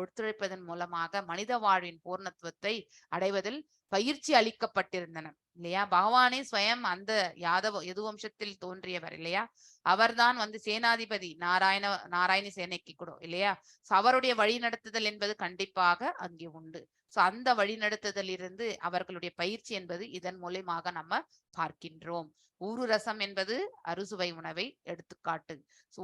ஒத்துழைப்பதன் மூலமாக மனித வாழ்வின் பூர்ணத்துவத்தை அடைவதில் பயிற்சி அளிக்கப்பட்டிருந்தனர் இல்லையா? பகவானே ஸ்வயம் அந்த யது வம்சத்தில் தோன்றியவர் இல்லையா? அவர்தான் வந்து சேனாதிபதி நாராயணி சேனைக்கு கூட இல்லையா? அவருடைய வழிநடத்துதல் என்பது கண்டிப்பாக அங்கே உண்டு. சோ அந்த வழிநடத்துதல் இருந்து அவர்களுடைய பயிற்சி என்பது இதன் மூலமாக நம்ம பார்க்கின்றோம். ஊரு ரசம் என்பது அறுசுவை உணவை எடுத்துக்காட்டு.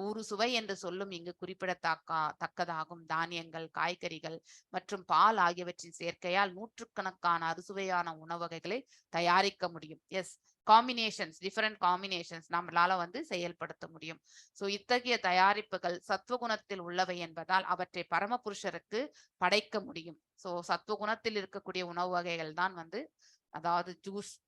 ஊறு சுவை என்று சொல்லும் இங்கு குறிப்பிடத்தக்கதாகும். தானியங்கள், காய்கறிகள் மற்றும் பால் ஆகியவற்றின் சேர்க்கையால் நூற்றுக்கணக்கான அறுசுவையான உணவு வகைகளை தயாரிக்க முடியும். எஸ், காம்பினேஷன்ஸ், டிஃபரெண்ட் காம்பினேஷன்ஸ் நம்மளால வந்து செயல்படுத்த முடியும். சோ இத்தகைய தயாரிப்புகள் சத்துவகுணத்தில் உள்ளவை என்பதால் அவற்றை பரமபுருஷருக்கு படைக்க முடியும். சோ சத்துவகுணத்தில் இருக்கக்கூடிய உணவு வகைகள் தான் வந்து, அதாவது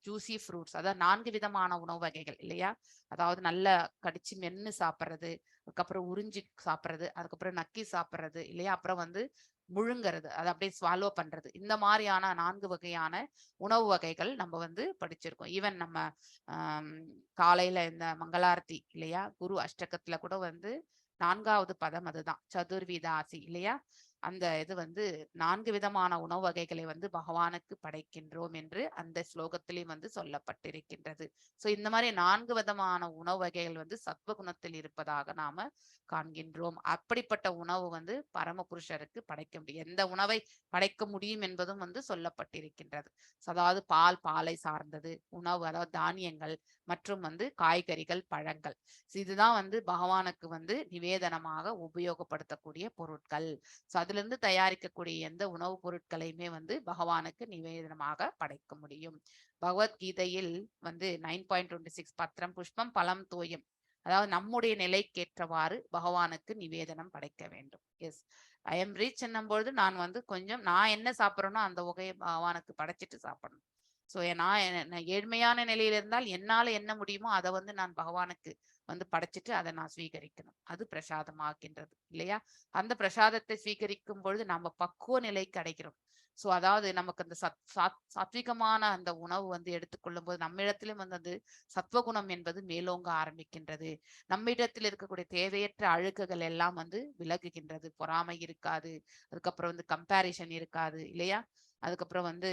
ஜூசி ஃப்ரூட்ஸ், அதாவது 4 விதமான உணவு வகைகள் இல்லையா? அதாவது நல்ல கடிச்சு மென்னு சாப்பிட்றது, அதுக்கப்புறம் உறிஞ்சி சாப்பிட்றது, அதுக்கப்புறம் நக்கி சாப்பிட்றது இல்லையா? அப்புறம் வந்து முழுங்கிறது, அதை அப்படியே ஸ்வாலோ பண்றது. இந்த மாதிரியான 4 வகையான உணவு வகைகள் நம்ம வந்து படிச்சிருக்கோம். ஈவன் நம்ம காலையில இந்த மங்களாரத்தி இல்லையா, குரு அஷ்டகத்துல கூட வந்து 4வது பதம் அதுதான் சதுர்விதாசி இல்லையா? அந்த இது வந்து 4 விதமான உணவு வகைகளை வந்து பகவானுக்கு படைக்கின்றோம் என்று அந்த ஸ்லோகத்திலையும் வந்து சொல்லப்பட்டிருக்கின்றது. சோ இந்த மாதிரி 4 விதமான உணவு வகைகள் வந்து சத்வகுணத்தில் இருப்பதாக நாம காண்கின்றோம். அப்படிப்பட்ட உணவு வந்து பரமபுருஷருக்கு படைக்க முடியும். எந்த உணவை படைக்க முடியும் என்பதும் வந்து சொல்லப்பட்டிருக்கின்றது. அதாவது பாலை சார்ந்தது உணவு, அதாவது தானியங்கள் மற்றும் வந்து காய்கறிகள், பழங்கள். இதுதான் வந்து பகவானுக்கு வந்து நிவேதனமாக உபயோகப்படுத்தக்கூடிய பொருட்கள். அதுல இருந்து தயாரிக்கக்கூடிய எந்த உணவுப் பொருட்களையுமே வந்து பகவானுக்கு நிவேதனமாக படைக்க முடியும். பகவத்கீதையில் வந்து 9.26 பத்திரம் புஷ்பம் பலம் தோயம், அதாவது நம்முடைய நிலைக்கேற்றவாறு பகவானுக்கு நிவேதனம் படைக்க வேண்டும். எஸ், ஐ எம் ரீச் என்னும்பொழுது நான் வந்து கொஞ்சம் நான் என்ன சாப்பிட்றேனோ அந்த வகையை பகவானுக்கு படைச்சிட்டு சாப்பிடணும். ஸோ நான் ஏழ்மையான நிலையில இருந்தால் என்னால என்ன முடியுமோ அதை வந்து நான் பகவானுக்கு வந்து படைச்சிட்டு அதை நான் ஸ்வீகரிக்கணும். அது பிரசாதமாகின்றது இல்லையா? அந்த பிரசாதத்தை ஸ்வீகரிக்கும் பொழுது நம்ம பக்குவ நிலைக்கு அடைகிறோம். சோ அதாவது நமக்கு அந்த சாத்விகமான அந்த உணவு வந்து எடுத்துக்கொள்ளும் போது நம்மிடத்திலும் வந்து அது சத்வகுணம் என்பது மேலோங்க ஆரம்பிக்கின்றது. நம்மிடத்தில் இருக்கக்கூடிய தேவையற்ற அழுக்குகள் எல்லாம் வந்து விலகுகின்றது. பொறாமை இருக்காது, அதுக்கப்புறம் வந்து கம்பேரிஷன் இருக்காது இல்லையா? அதுக்கப்புறம் வந்து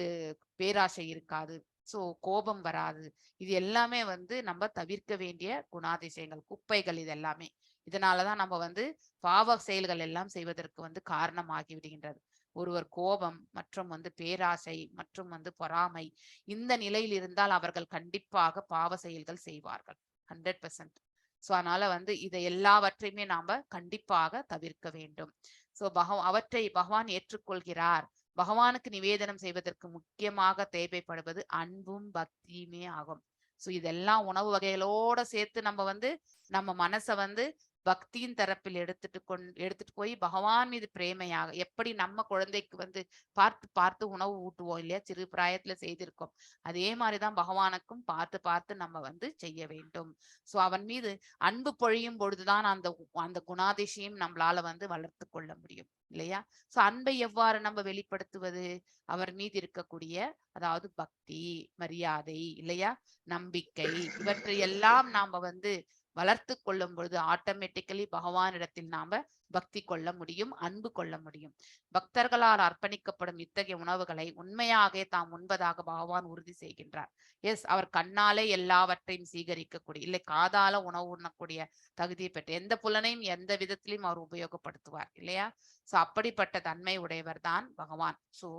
பேராசை இருக்காது. சோ கோபம் வராது. இது எல்லாமே வந்து நம்ம தவிர்க்க வேண்டிய குணாதிசயங்கள், குப்பைகள் இது எல்லாமே. இதனாலதான் நம்ம வந்து பாவ செயல்கள் எல்லாம் செய்வதற்கு வந்து காரணமாகி விடுகின்றது. ஒருவர் கோபம் மற்றும் வந்து பேராசை மற்றும் வந்து பொறாமை இந்த நிலையில் இருந்தால் அவர்கள் கண்டிப்பாக பாவ செயல்கள் செய்வார்கள் 100%. சோ அதனால வந்து இதை எல்லாவற்றையுமே நாம கண்டிப்பாக தவிர்க்க வேண்டும். சோ அவற்றை பகவான் ஏற்றுக்கொள்கிறார். பகவானுக்கு நிவேதனம் செய்வதற்கு முக்கியமாக தேவைப்படுவது அன்பும் பக்தியுமே ஆகும். சோ இதெல்லாம் உணவு வகைகளோட சேர்த்து நம்ம வந்து நம்ம மனசை வந்து பக்தியின் தரப்பில் எடுத்துட்டு போய் பகவான் மீது பிரேமையாக, எப்படி நம்ம குழந்தைக்கு வந்து பார்த்து பார்த்து உணவு ஊட்டுவோம் இல்லையா, சிறு பிராயத்துல செய்திருக்கோம், அதே மாதிரிதான் பகவானுக்கும் பார்த்து பார்த்து நம்ம வந்து செய்ய வேண்டும். சோ அவன் மீது அன்பு பொழியும் பொழுதுதான் அந்த அந்த குணாதிசயம் நம்மளால வந்து வளர்த்து கொள்ள முடியும் இல்லையா? சோ அன்பை எவ்வாறு நம்ம வெளிப்படுத்துவது? அவர் மீது இருக்கக்கூடிய, அதாவது பக்தி, மரியாதை இல்லையா, நம்பிக்கை, இவற்றை எல்லாம் நாம வந்து வளர்த்து கொள்ளும் பொழுது ஆட்டோமேட்டிக்கலி பகவானிடத்தில் நாம பக்தி கொள்ள முடியும், அன்பு கொள்ள முடியும். பக்தர்களால் அர்ப்பணிக்கப்படும் இத்தகைய உணவுகளை உண்மையாக தாம் உண்பதாக பகவான் உறுதி செய்கின்றார். எஸ், அவர் கண்ணாலே எல்லாவற்றையும் சீகரிக்கக்கூடிய, இல்லை காதால உணவு உண்ணக்கூடிய தகுதியை பெற்ற, எந்த புலனையும் எந்த விதத்திலையும் அவர் உபயோகப்படுத்துவார் இல்லையா? சோ அப்படிப்பட்ட தன்மை உடையவர் தான் பகவான். சோ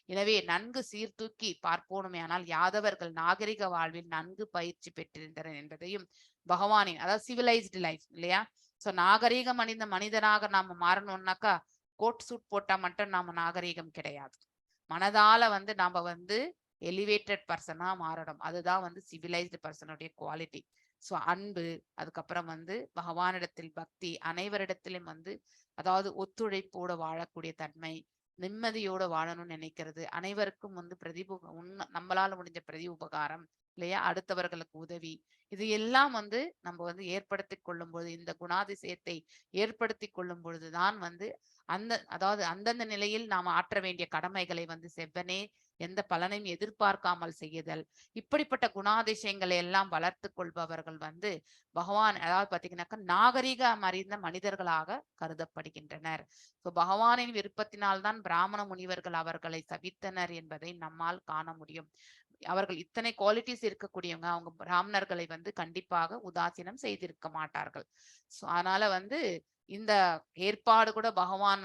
எனவே நன்கு சீர்தூக்கி பார்ப்போனுமே ஆனால் யாதவர்கள் நாகரிக வாழ்வில் நன்கு பயிற்சி பெற்றிருந்தனர் என்பதையும் பகவானின், அதாவது சிவிலைஸ்டு லைஃப் இல்லையா? சோ நாகரீக மனிதனாக நாம மாறணும்னாக்கா கோட் சூட் போட்டா மட்டும் நாம நாகரீகம் கிடையாது. மனதால நாம எலிவேட்டட் பர்சனா மாறணும். அதுதான் சிவிலைஸ்டு பர்சனுடைய குவாலிட்டி. ஸோ அன்பு, அதுக்கப்புறம் பகவானிடத்தில் பக்தி, அனைவரிடத்திலும் அதாவது ஒத்துழைப்போட வாழக்கூடிய தன்மை, நிம்மதியோட வாழணும்னு நினைக்கிறது, அனைவருக்கும் நம்மளால முடிஞ்ச பிரதி உபகாரம் இல்லையா, அடுத்தவர்களுக்கு உதவி, இது எல்லாம் நம்ம ஏற்படுத்தி கொள்ளும் பொழுது, இந்த குணாதிசயத்தை ஏற்படுத்தி கொள்ளும் பொழுதுதான் அதாவது அந்தந்த நிலையில் நாம் ஆற்ற வேண்டிய கடமைகளை செவ்வனே எந்த பலனையும் எதிர்பார்க்காமல் செய்யுதல், இப்படிப்பட்ட குணாதிசயங்களை எல்லாம் வளர்த்து கொள்பவர்கள் பகவான், அதாவது பாத்தீங்கன்னாக்கா நாகரிகம் அறிந்த மனிதர்களாக கருதப்படுகின்றனர். பகவானின் விருப்பத்தினால்தான் பிராமண முனிவர்கள் அவர்களை சபித்தனர் என்பதை நம்மால் காண முடியும். அவர்கள் இத்தனை குவாலிட்டிஸ் இருக்கக்கூடியவங்க, அவங்க பிராமணர்களை கண்டிப்பாக உதாசீனம் செய்திருக்க மாட்டார்கள். அதனால இந்த ஏற்பாடு கூட பகவான்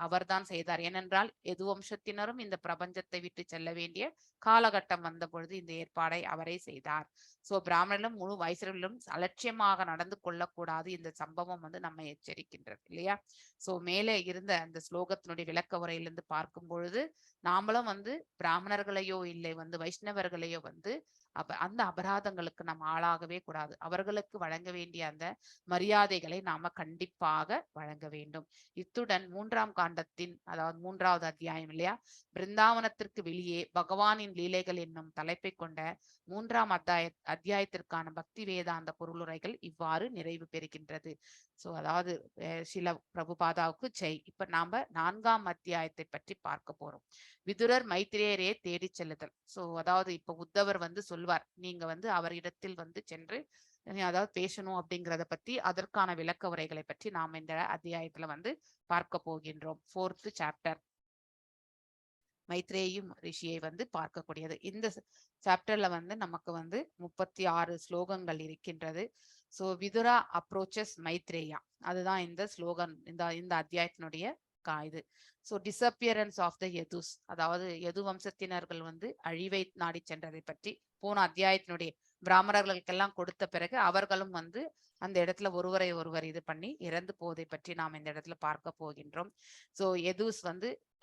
அவர்தான் செய்தார். ஏனென்றால் எது வம்சத்தினரும் இந்த பிரபஞ்சத்தை விட்டு செல்ல வேண்டிய காலகட்டம் வந்த பொழுது இந்த ஏற்பாடை அவரே செய்தார். சோ பிராமணர்களும் முழு வைசர்களும் அலட்சியமாக நடந்து கொள்ளக்கூடாது. இந்த சம்பவம் நம்மை எச்சரிக்கின்றது இல்லையா? சோ மேலே இருந்த அந்த ஸ்லோகத்தினுடைய விளக்க உரையிலிருந்து பார்க்கும் பொழுது நாமளும் பிராமணர்களையோ இல்லை வைஷ்ணவர்களையோ அந்த அபராதங்களுக்கு நம்ம ஆளாகவே கூடாது. அவர்களுக்கு வழங்க வேண்டிய அந்த மரியாதைகளை நாம கண்டிப்பாக வழங்க வேண்டும். இத்துடன் 3ஆம் காண்டத்தின், அதாவது 3வது அத்தியாயம் இல்லையா, பிருந்தாவனத்திற்கு வெளியே பகவானின் லீலைகள் என்னும் தலைப்பை கொண்ட 3ஆம் அத்தியாயத்திற்கான பக்தி வேதாந்த பொருளுரைகள் இவ்வாறு நிறைவு பெறுகின்றது. சோ அதாவது சில பிரபுபாதாவுக்கு ஜெய். இப்ப நாம 4ஆம் அத்தியாயத்தை பற்றி பார்க்க போறோம். விதுரர் மைத்திரேயரே தேடி செல்லுதல். சோ அதாவது இப்ப உத்தவர் சொல்வார், நீங்க அவரிடத்தில் சென்று அதாவது பேசணும் அப்படிங்கிறத பத்தி, அதற்கான விளக்க உரைகளை பற்றி நாம் இந்த அத்தியாயத்துல பார்க்க போகின்றோம். 4th சாப்டர் மைத்ரேயும் ரிஷியை பார்க்கக்கூடியது. இந்த சாப்டர்ல நமக்கு 36 ஸ்லோகங்கள் இருக்கின்றது. சோ விதுரா அப்ரோச்சஸ் மைத்ரேயா, அதுதான் இந்த ஸ்லோகன், இந்த அத்தியாயத்தினுடைய இது. ஸோ டிசப்பியரன்ஸ் ஆஃப் த யதுஸ், அதாவது யது வம்சத்தினர்கள் அழிவை நாடி சென்றதை பற்றி போன அத்தியாயத்தினுடைய பிராமணர்களுக்கெல்லாம் கொடுத்த பிறகு அவர்களும் அந்த இடத்துல ஒருவர் இது பண்ணி இறந்து போவதை பற்றி நாம் இந்த இடத்துல பார்க்க போகின்றோம். ஸோ யதுஸ்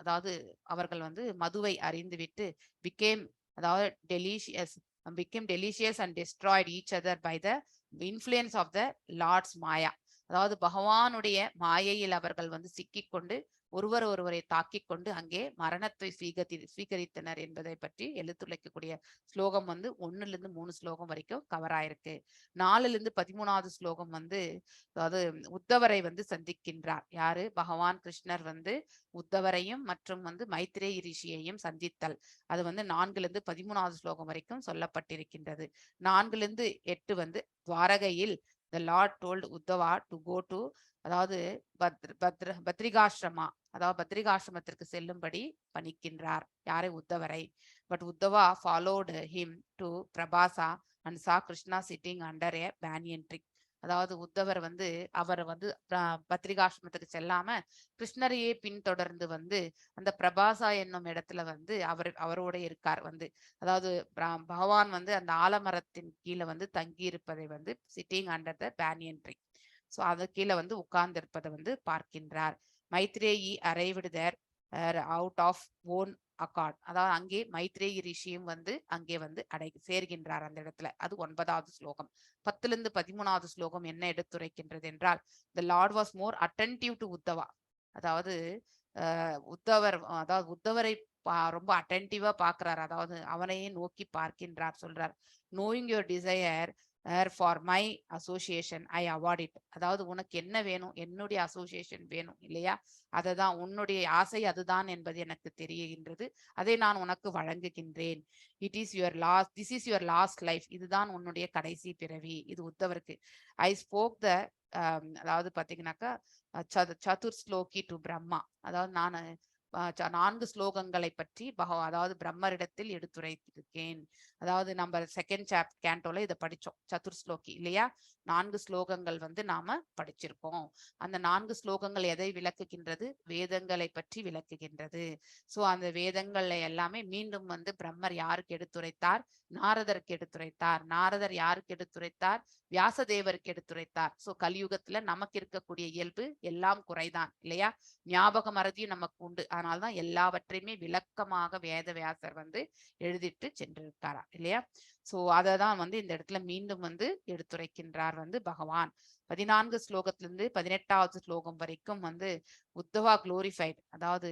அதாவது அவர்கள் மதுவை அறிந்துவிட்டு became அதாவது delicious and destroyed each other by the influence of the Lord's Maya. அதாவது பகவானுடைய மாயையில் அவர்கள் சிக்கிக்கொண்டு ஒருவரை தாக்கிக் கொண்டு அங்கே மரணத்தை ஸ்வீகரித்தனர் என்பதை பற்றி எழுத்துரைக்கக்கூடிய ஸ்லோகம் 1லிருந்து 3 ஸ்லோகம் வரைக்கும் கவர் ஆயிருக்கு. 4லிருந்து 13வது ஸ்லோகம் அதாவது உத்தவரை சந்திக்கின்றார். யாரு? பகவான் கிருஷ்ணர் உத்தவரையும் மற்றும் மைத்ரேயி ரிஷியையும் சந்தித்தல். அது 4லிருந்து 13வது ஸ்லோகம் வரைக்கும் சொல்லப்பட்டிருக்கின்றது. 4லிருந்து 8 துவாரகையில் the Lord told Uddhava to go to, அதாவது பத்ரிகாசிரமா, அதாவது பத்ரிகாசிரமத்திற்கு செல்லும்படி பணிக்கின்றார். யாரை? உத்தவரை. But Uddhava followed him to Prabhasa and saw Krishna sitting under a banyan tree. அதாவது உத்தவர் அவர் பத்ரிகாசிரமத்துக்கு செல்லாம கிருஷ்ணரையே பின்தொடர்ந்து அந்த பிரபாசா என்னும் இடத்துல அவரோட இருக்கார். அதாவது பகவான் அந்த ஆலமரத்தின் கீழே தங்கி இருப்பதை sitting under the banyan tree. So அது கீழே உட்கார்ந்து இருப்பதை பார்க்கின்றார். Maitreyi arrived there out of own accord, அதாவது அங்கே மைத்ரேயி ரிஷியும் அங்கே சேர்கின்றார் அந்த இடத்துல. அது 9வது ஸ்லோகம். 10லிருந்து 13வது ஸ்லோகம் என்ன எடுத்துரைக்கின்றது என்றால், the Lord was more attentive to Uddawa, அதாவது உத்தவரை ரொம்ப அட்டென்டிவா பாக்குறார், அதாவது அவனையே நோக்கி பார்க்கின்றார். சொல்றார், knowing your desire for my association I award it. அதாவது உனக்கு என்ன வேணும், என்னுடைய அசோசியேஷன் வேணும் இல்லையா, அதை தான் உன்னுடைய ஆசை அதுதான் என்பது எனக்கு தெரிகின்றது, அதை நான் உனக்கு வழங்குகின்றேன். It is your last, this is your last life, இதுதான் உன்னுடைய கடைசி பிறவி. இது உத்தவருக்கு. ஐ ஸ்போக் த அதாவது பார்த்தீங்கன்னாக்கா சதுர் ஸ்லோகி டு பிரம்மா. அதாவது நான் 4 ஸ்லோகங்களை பற்றி அதாவது பிரம்மரிடத்தில் எடுத்துரைத்திருக்கேன். அதாவது நம்ம செகண்ட் கேண்டோல இதை படிச்சோம், சதுர் ஸ்லோகி இல்லையா, 4 ஸ்லோகங்கள் வந்து நாம படிச்சிருக்கோம். அந்த 4 ஸ்லோகங்கள் எதை விளக்குகின்றது, வேதங்களை பற்றி விளக்குகின்றது. சோ அந்த வேதங்கள்ல எல்லாமே மீண்டும் வந்து பிரம்மர் யாருக்கு எடுத்துரைத்தார், நாரதருக்கு எடுத்துரைத்தார். நாரதர் யாருக்கு எடுத்துரைத்தார், வியாசதேவருக்கு எடுத்துரைத்தார். சோ கலியுகத்துல நமக்கு இருக்கக்கூடிய இயல்பு எல்லாம் குறைதான் இல்லையா, ஞாபக மறதியும் நமக்கு உண்டு. அதனால்தான் எல்லாவற்றையுமே விளக்கமாக வேத வியாசர் வந்து எழுதிட்டு சென்றிருக்காரா இல்லையா. சோ அததான் வந்து இந்த இடத்துல மீண்டும் வந்து எடுத்துரைக்கின்றார் வந்து பகவான். 14 ஸ்லோகத்திலிருந்து 18வது ஸ்லோகம் வரைக்கும் வந்து உத்தவா குளோரிஃபைட். அதாவது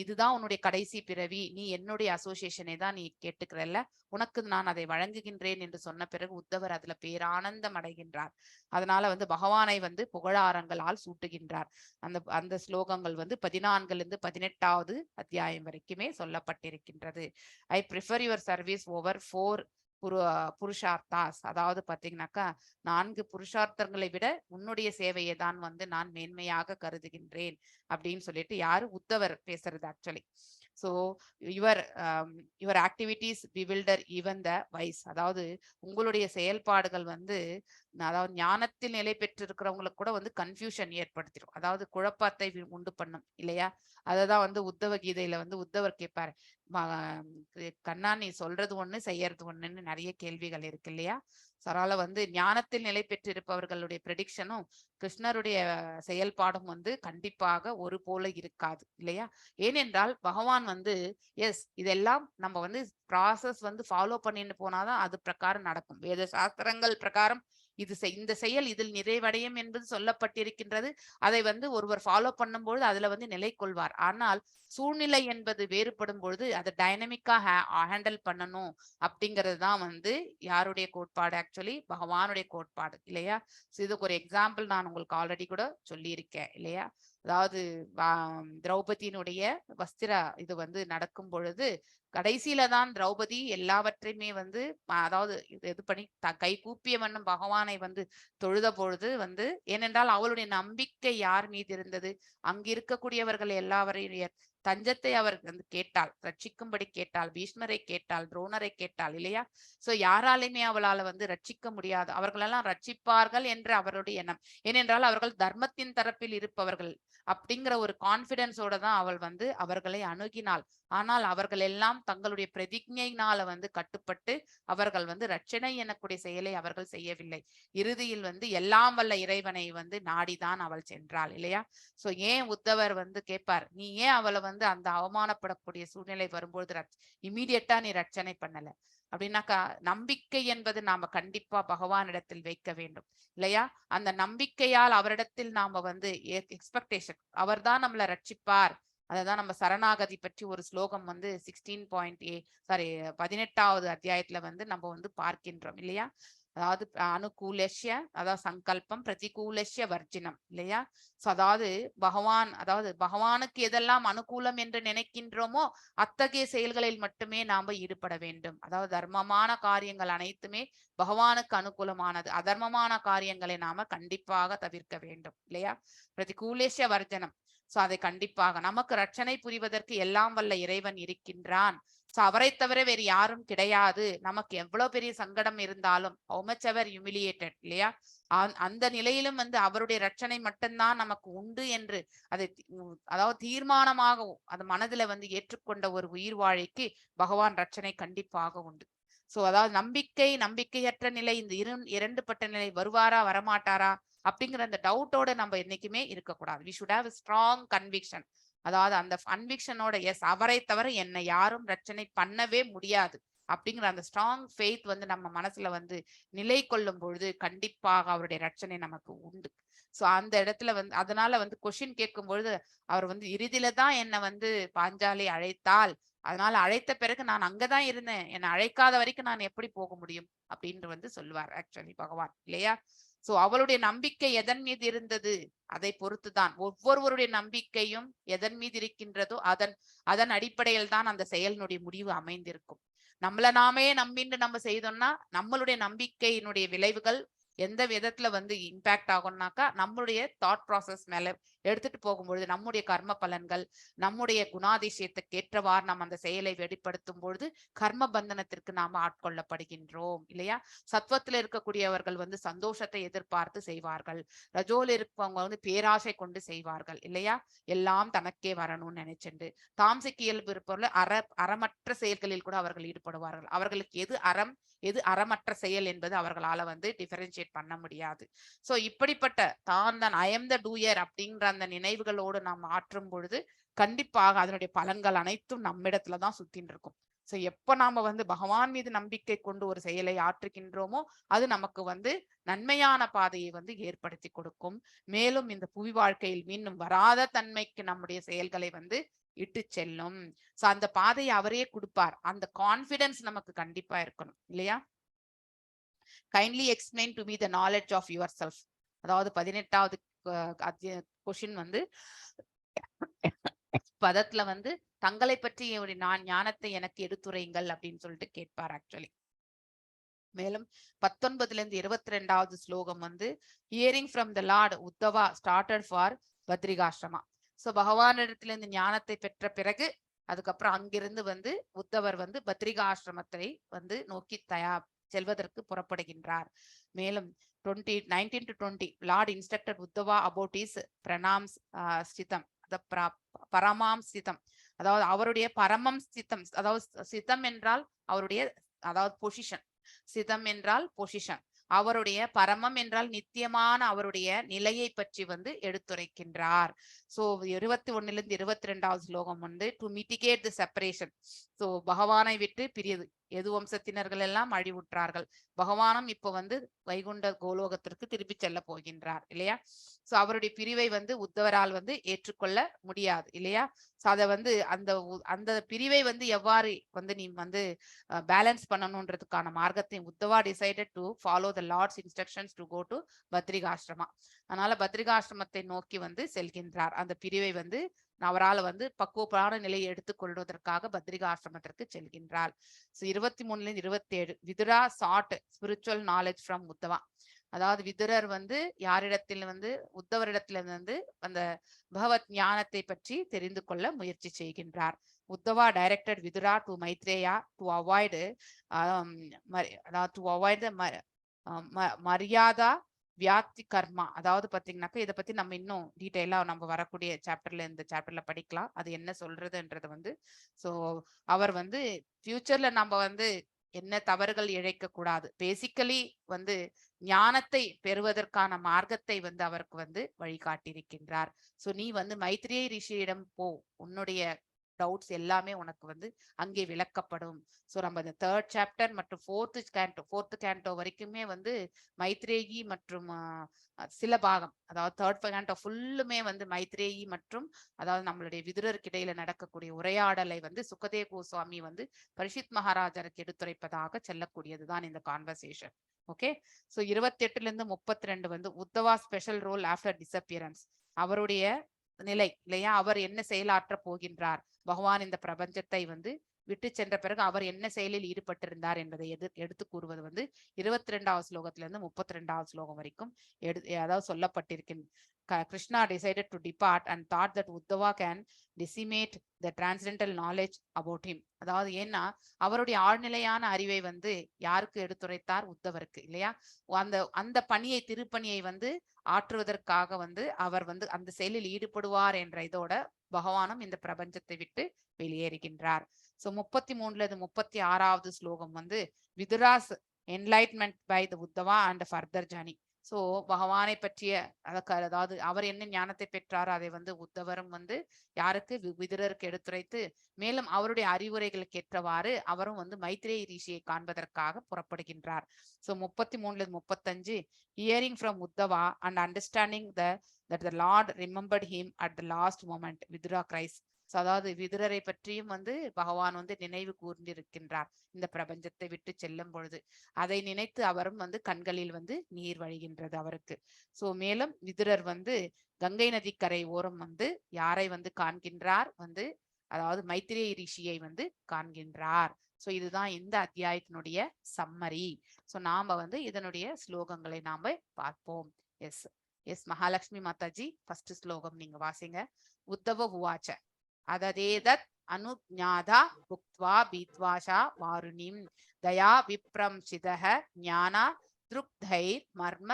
இதுதான் உன்னுடைய கடைசி பிறவி, நீ என்னுடைய அசோசியேஷனை தான் நீ கேட்டுக்கிறல்ல, உனக்கு நான் அதை வழங்குகின்றேன் என்று சொன்ன பிறகு உத்தவர் அதுல பேரானந்தம் அடைகின்றார். அதனால வந்து பகவானை வந்து புகழாரங்களால் சூட்டுகின்றார். அந்த அந்த ஸ்லோகங்கள் வந்து 14லிருந்து 18வது அத்தியாயம் வரைக்குமே சொல்லப்பட்டிருக்கின்றது. I prefer your service over 4 புருஷார்த்தாஸ். அதாவது பாத்தீங்கன்னாக்கா 4 புருஷார்த்தங்களை விட உன்னுடைய சேவையை தான் வந்து நான் மேன்மையாக கருதுகின்றேன் அப்படின்னு சொல்லிட்டு யாரு, உத்தவர் பேசுறது actually. So your activities bewilder even the wise. அதாவது உங்களுடைய செயல்பாடுகள் வந்து அதாவது ஞானத்தில் நிலை பெற்றிருக்கிறவங்களுக்கு கூட வந்து கன்ஃபியூஷன் ஏற்படுத்திடும், அதாவது குழப்பத்தை உண்டு பண்ணும் இல்லையா. அததான் வந்து உத்தவ கீதையில வந்து உத்தவர் கேட்பாரு, கண்ணா நீ சொல்றது ஒண்ணு செய்யறது ஒண்ணுன்னு நிறைய கேள்விகள் இருக்கு இல்லையா. அதனால வந்து ஞானத்தில் நிலை பெற்றிருப்பவர்களுடைய ப்ரெடிக்ஷனும் கிருஷ்ணருடைய செயல்பாடும் வந்து கண்டிப்பாக ஒரு போல இருக்காது இல்லையா. ஏனென்றால் பகவான் வந்து இதெல்லாம் நம்ம வந்து ப்ராசஸ் வந்து ஃபாலோ பண்ணிட்டு போனாதான் அது பிரகாரம் நடக்கும். வேத சாஸ்திரங்கள் பிரகாரம் இந்த செயல் இதில் நிறைவடையும் என்பது சொல்லப்பட்டிருக்கின்றது. அதை வந்து ஒருவர் ஃபாலோ பண்ணும்பொழுது அதுல வந்து நிலை கொள்வார். ஆனால் சூழ்நிலை என்பது வேறுபடும் பொழுது அதை டைனமிக்கா ஹேண்டில் பண்ணணும் அப்படிங்கிறது தான் வந்து யாருடைய கோட்பாடு, ஆக்சுவலி பகவானுடைய கோட்பாடு இல்லையா. இதுக்கு ஒரு எக்ஸாம்பிள் நான் உங்களுக்கு ஆல்ரெடி கூட சொல்லியிருக்கேன் இல்லையா. அதாவது திரௌபதியினுடைய வஸ்திர இது வந்து நடக்கும் பொழுது கடைசியில தான் திரௌபதி எல்லாவற்றையுமே வந்து அதாவது இது பண்ணி கை கூப்பிய வண்ணம் பகவானை வந்து தொழுத பொழுது வந்து, ஏனென்றால் அவளுடைய நம்பிக்கை யார் மீது இருந்தது, அங்கு இருக்கக்கூடியவர்கள் எல்லாவரையும் தஞ்சத்தை அவர் வந்து கேட்டாள், ரட்சிக்கும்படி கேட்டாள், பீஷ்மரை கேட்டாள், துரோணரை கேட்டாள் இல்லையா. சோ யாராலையுமே அவளால வந்து ரட்சிக்க முடியாது, அவர்களெல்லாம் ரட்சிப்பார்கள் என்று அவருடைய எண்ணம். ஏனென்றால் அவர்கள் தர்மத்தின் தரப்பில் இருப்பவர்கள் அப்படிங்கிற ஒரு கான்பிடன்ஸோட தான் அவள் வந்து அவர்களை அணுகினாள். ஆனால் அவர்கள் எல்லாம் தங்களுடைய பிரதிஜையினால வந்து கட்டுப்பட்டு அவர்கள் வந்து ரட்சணை எனக்கூடிய செயலை அவர்கள் செய்யவில்லை. இறுதியில் வந்து எல்லாம் வல்ல இறைவனை வந்து நாடிதான் அவள் சென்றாள் இல்லையா. சோ ஏன் உத்தவர் வந்து கேட்பார், நீ ஏன் அவளை வந்து அந்த அவமானப்படக்கூடிய சூழ்நிலை வரும்பொழுது இமீடியட்டா நீ ரட்சணை பண்ணல அப்படின்னாக்கா, நம்பிக்கை என்பது நாம கண்டிப்பா பகவானிடத்தில் வைக்க வேண்டும் இல்லையா. அந்த நம்பிக்கையால் அவரிடத்தில் நாம வந்து எக்ஸ்பெக்டேஷன், அவர் தான் நம்மளை ரட்சிப்பார். அததான் நம்ம சரணாகதி பற்றி ஒரு ஸ்லோகம் வந்து 18வது அத்தியாயத்துல வந்து நம்ம வந்து பார்க்கின்றோம் இல்லையா. அதாவது அனுகூலஸ்ய அதாவது சங்கல்பம், பிரதிகூலஸ்ய வர்ஜினம் இல்லையா. அதாவது பகவானுக்கு எதெல்லாம் அனுகூலம் என்று நினைக்கின்றோமோ அத்தகைய செயல்களில் மட்டுமே நாம ஈடுபட வேண்டும். அதாவது தர்மமான காரியங்கள் அனைத்துமே பகவானுக்கு அனுகூலமானது, அதர்மமான காரியங்களை நாம கண்டிப்பாக தவிர்க்க வேண்டும் இல்லையா. பிரதிகூலஸ்ய வர்ஜனம். சோ அதை கண்டிப்பாக நமக்கு ரட்சணை புரிவதற்கு எல்லாம் வல்ல இறைவன் இருக்கின்றான். சோ அவரை தவிர வேறு யாரும் கிடையாது. நமக்கு எவ்வளவு பெரிய சங்கடம் இருந்தாலும் how much ever humiliated இல்லையா, அந்த நிலையிலும் வந்து அவருடைய ரட்சணை மட்டும்தான் நமக்கு உண்டு என்று அதை அதாவது தீர்மானமாக அது மனதுல வந்து ஏற்றுக்கொண்ட ஒரு உயிர் வாழைக்கு பகவான் ரட்சணை கண்டிப்பாக உண்டு. சோ அதாவது நம்பிக்கையற்ற நிலை, இந்த இரண்டுபட்ட நிலை, வருவாரா வரமாட்டாரா அப்படிங்கிற அந்த டவுட்டோட நம்ம என்னைக்குமே இருக்கக்கூடாது. We should have strong conviction. அதாவது அந்த கன்விக்ஷனோட அவரை தவிர என்னை யாரும் ரட்சணை பண்ணவே முடியாது அப்படிங்கிற அந்த ஸ்ட்ராங் ஃபெய்த் வந்து நம்ம மனசுல வந்து நிலை கொள்ளும் பொழுது கண்டிப்பாக அவருடைய ரட்சணை நமக்கு உண்டு. சோ அந்த இடத்துல வந்து அதனால வந்து கொஸ்டின் கேட்கும் பொழுது அவர் வந்து இறுதியில தான் என்னை வந்து பாஞ்சாலி அழைத்தால் அதனால அழைத்த பிறகு நான் அங்கதான் இருந்தேன், என்னை அழைக்காத வரைக்கும் நான் எப்படி போக முடியும் அப்படின்னு வந்து சொல்லுவார் ஆக்சுவலி பகவான் இல்லையா. சோ அவளுடைய நம்பிக்கை எதன் மீது இருந்தது, அதை பொறுத்துதான் ஒவ்வொருவருடைய நம்பிக்கையும் எதன் மீது இருக்கின்றதோ அதன் அதன் அடிப்படையில் தான் அந்த செயலினுடைய முடிவு அமைந்திருக்கும். நம்மள நாமே நம்பின்னு நம்ம செய்தோம்னா நம்மளுடைய நம்பிக்கையினுடைய விளைவுகள் எந்த விதத்துல வந்து இம்பாக்ட் ஆகும்னாக்கா நம்மளுடைய தாட் ப்ராசஸ் மேல எடுத்துட்டு போகும்பொழுது நம்முடைய கர்ம பலன்கள் நம்முடைய குணாதிசயத்துக்கு ஏற்றவாறு நம்ம அந்த செயலை வெளிப்படுத்தும் பொழுது கர்ம பந்தனத்திற்கு நாம ஆட்கொள்ளப்படுகின்றோம் இல்லையா. சத்வத்துல இருக்கக்கூடியவர்கள் வந்து சந்தோஷத்தை எதிர்பார்த்து செய்வார்கள், ரஜோல இருப்பவங்க வந்து பேராசை கொண்டு செய்வார்கள் இல்லையா, எல்லாம் தனக்கே வரணும்னு நினைச்சுண்டு. தாம்சிக்கு இயல்பு இருப்பவர்கள் அறமற்ற செயல்களில் கூட அவர்கள் ஈடுபடுவார்கள். அவர்களுக்கு எது அறம் எது அறமற்ற செயல் என்பது அவர்களால வந்து டிஃபரன்ஷியேட் பண்ண முடியாது. சோ இப்படிப்பட்ட தான் ஐ எம் த டூயர் அப்படிங்கிற அந்த நினைவுகளோடு நாம் ஆற்றும் பொழுது கண்டிப்பாக அதனுடைய பலன்கள் அனைத்தும் நம்மிடத்துலதான் சுத்தின்னு இருக்கும். சோ எப்ப நாம வந்து பகவான் மீது நம்பிக்கை கொண்டு ஒரு செயலை ஆற்றுகின்றோமோ அது நமக்கு வந்து நன்மையான பாதையை வந்து ஏற்படுத்தி கொடுக்கும். மேலும் இந்த புவி வாழ்க்கையில் மீண்டும் வராத தன்மைக்கு நம்முடைய செயல்களை வந்து இட்டு செல்லும். சோ அந்த பாதையை அவரே கொடுப்பார். அந்த கான்பிடன்ஸ் நமக்கு கண்டிப்பா இருக்கணும் இல்லையா. Kindly explain to me the knowledge of yourself. அதாவது 18வது கொஸ்டின் வந்து பதத்துல வந்து தங்களை பற்றி நான் ஞானத்தை எனக்கு எடுத்துரைங்கள் அப்படின்னு சொல்லிட்டு கேட்பார் ஆக்சுவலி. மேலும் 19ல இருந்து 22வது ஸ்லோகம் வந்து hearing from the Lord Uddhava started for Badrikashrama. So பகவானிடத்திலிருந்து ஞானத்தை பெற்ற பிறகு அதுக்கப்புறம் அங்கிருந்து வந்து உத்தவர் வந்து பத்ரிகாசிரமத்தை வந்து நோக்கி செல்வதற்கு புறப்படுகின்றார். மேலும் 19 to 20 Lord instructed Uddhava about is பிரணாம்ஸ் ஸ்திதம், பரமாம் ஸ்திதம், அதாவது அவருடைய பரமம் ஸ்திதம், அதாவது ஸ்திதம் என்றால் அவருடைய அதாவது பொசிஷன், சிதம் என்றால் பொசிஷன், அவருடைய பரமம் என்றால் நித்தியமான அவருடைய நிலையை பற்றி வந்து எடுத்துரைக்கின்றார். சோ 21ல இருந்து 22வது ஸ்லோகம் வந்து to mitigate the separation. So பகவானை விட்டு பிரியது, எது வம்சத்தினர்கள் எல்லாம் அழிவுற்றார்கள், பகவானும் இப்ப வந்து வைகுண்ட கோலோகத்திற்கு திருப்பி செல்ல போகின்றார் இல்லையா. சோ அவருடைய பிரிவை வந்து உத்தவரால் வந்து ஏற்றுக்கொள்ள முடியாது இல்லையா. சோ அதை வந்து அந்த அந்த பிரிவை வந்து எவ்வாறு வந்து நீ வந்து பேலன்ஸ் பண்ணணும்ன்றதுக்கான மார்க்கத்தை Uddhava decided to follow the Lord's instructions to go to Badrikashrama. அதனால பத்ரிகாஷ்ரமத்தை நோக்கி வந்து செல்கின்றார். அந்த பிரிவை வந்து அவரால் வந்து பக்குவமான நிலையை எடுத்துக்கொள்வதற்காக பத்ரிகாசிரமத்திற்கு செல்கின்றார். 23ல இருந்து 27 Vidura sought spiritual knowledge from Uddhava. அதாவது விதுரர் வந்து யாரிடத்தில் வந்து உத்தவரிடத்துல வந்து அந்த பகவத் ஞானத்தை பற்றி தெரிந்து கொள்ள முயற்சி செய்கின்றார். Uddhava directed Vidura to Maitreya to avoid அதாவது டு அவாய்ட் த மரியாதா வியாப்தி கர்மா. அதாவது பாத்தீங்கன்னாக்கா இதை பத்தி நம்ம இன்னும் டீட்டெயிலா நம்ம வரக்கூடிய சாப்டர்ல இந்த சாப்டர்ல படிக்கலாம் அது என்ன சொல்றதுன்றது வந்து. சோ அவர் வந்து ஃபியூச்சர்ல நம்ம வந்து என்ன தவறுகள் இழைக்க கூடாது, பேசிக்கலி வந்து ஞானத்தை பெறுவதற்கான மார்க்கத்தை வந்து அவருக்கு வந்து வழிகாட்டியிருக்கின்றார். சோ நீ வந்து மைத்ரேய ரிஷியிடம் போ, உன்னுடைய டவுட்ஸ் எல்லாமே உனக்கு வந்து அங்கே விளக்கப்படும். ஸோ நம்ம இந்த 3rd சாப்டர் மற்றும் 4th கேண்டோ வரைக்குமே வந்து மைத்ரேயி மற்றும் சில பாகம், அதாவது 3rd கேண்டோ ஃபுல்லுமே வந்து மைத்ரேயி மற்றும் அதாவது நம்மளுடைய விதுரருக்கு இடையில நடக்கக்கூடிய உரையாடலை வந்து சுகதேவ கோஸ்வாமி வந்து பரிஷித் மகாராஜருக்கு எடுத்துரைப்பதாக செல்லக்கூடியதுதான் இந்த கான்வர்சேஷன். ஓகே. ஸோ 28ல இருந்து 32 வந்து Uddawa special role after disappearance. அவருடைய நிலை இல்லையா, அவர் என்ன செயலாற்ற போகின்றார், பகவான் இந்த பிரபஞ்சத்தை வந்து விட்டு சென்ற பிறகு அவர் என்ன செயலில் ஈடுபட்டிருந்தார் என்பதை எடுத்து கூறுவது வந்து 22வது ஸ்லோகத்துல இருந்து 32வது ஸ்லோகம் வரைக்கும் அதாவது சொல்லப்பட்டிருக்கின்ற. Krishna decided to depart and thought that Uddhava can decimate the transcendental knowledge about him. அதாவது ஏன்னா அவருடைய ஆழ்நிலையான அறிவை வந்து யாருக்கு எடுத்துரைத்தார், உத்தவருக்கு இல்லையா. அந்த அந்த பணியை திருப்பணியை வந்து ஆற்றுவதற்காக வந்து அவர் வந்து அந்த செயலில் ஈடுபடுவார் என்ற இதோட பகவானும் இந்த பிரபஞ்சத்தை விட்டு வெளியேறுகின்றார். சோ 33ல இருந்து 36வது ஸ்லோகம் வந்து Vidura's enlightenment by the Uddhava and further journey. So பகவானை பற்றிய அதாவது அவர் என்ன ஞானத்தை பெற்றாரோ அதை வந்து உத்தவரும் வந்து யாருக்கு, விதுரருக்கு எடுத்துரைத்து மேலும் அவருடைய அறிவுரைகளுக்கு ஏற்றவாறு அவரும் வந்து மைத்ரேய ரிஷியை காண்பதற்காக புறப்படுகின்றார். சோ 33ல இருந்து 35 hearing from Uddhava and understanding that the Lord remembered him at the last moment, Vidura cries. அதாவது விதுரரை பற்றியும் வந்து பகவான் வந்து நினைவு கூர்ந்திருக்கின்றார் இந்த பிரபஞ்சத்தை விட்டு செல்லும் பொழுது. அதை நினைத்து அவரும் வந்து கண்களில் வந்து நீர் வழிகின்றது அவருக்கு. மேலும் விதுரர் வந்து கங்கை நதிக்கரை ஓரம் வந்து யாரை வந்து காண்கின்றார் வந்து, அதாவது மைத்திரேய ரிஷியை வந்து காண்கின்றார். இதுதான் இந்த அத்தியாயத்தினுடைய சம்மரி. நாம வந்து இதனுடைய ஸ்லோகங்களை நாம பார்ப்போம். S S Mahalakshmi Mataji, first ஸ்லோகம் நீங்க வாசிங்க. உத்தவ உவாச்ச அததேதத் அனுஜ்ஞாதா புக்த்வா பீத்வாஷா வாருணிம் தயா விப்ரம்சிதஹ ஞானா திருப்தைர் மர்ம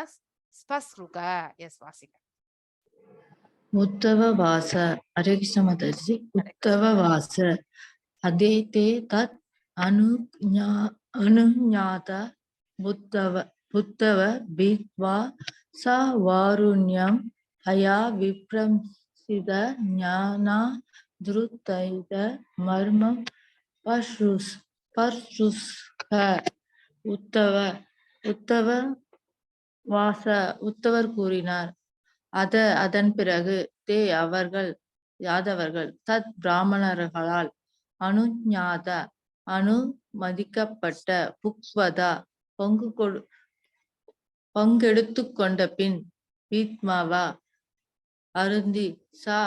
ஸ்பஸ்ருக. எஸ் வாசிங்க. உத்தவ வாச. ஹரே கிருஷ்ண மாதாஜி. உத்தவ வாச அதேதே தத் அனுஞாத புத்தவ பீத்வா ச வாருண்யம் அயா விப்ரம்சித ஞானா திருத்தைத மர்மம் பர்ஷுஸ்க. உத்தவ வாச. உத்தவர் கூறினார். அதன் பிறகு அவர்கள் யாதவர்கள் தத் பிராமணர்களால் அனுஞாத அனுமதிக்கப்பட்ட புக்வதா பங்கெடுத்து கொண்ட பின் பீத்மாவா அருந்தி சா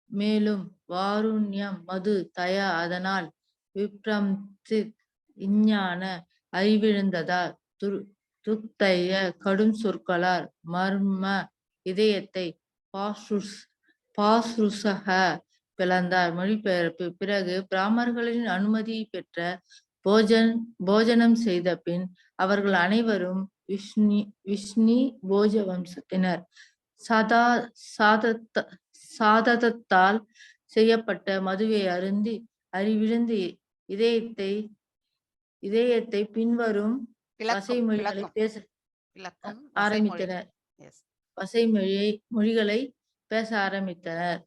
மேலும் வாருண்யம் மது தயா அதனால் விப்ரம்சித் இஞ்ஞான அறிவிழந்ததால் துக்தைய கடும் சொற்களால் மர்ம இதயத்தை பாசுருசக பிளந்தார். மொழிபெயர்ப்பு. பிறகு பிராமணர்களின் அனுமதி பெற்ற போஜனம் செய்த பின் அவர்கள் அனைவரும் விஷ்ணி போஜ வம்சத்தினர் சாதத்தால் செய்யப்பட்ட மதுவை அருந்தி அறிவிழந்து இதயத்தை பின்வரும் வசைமொழிகளை பேச ஆரம்பித்தனர். மொழிகளை பேச ஆரம்பித்தனர்.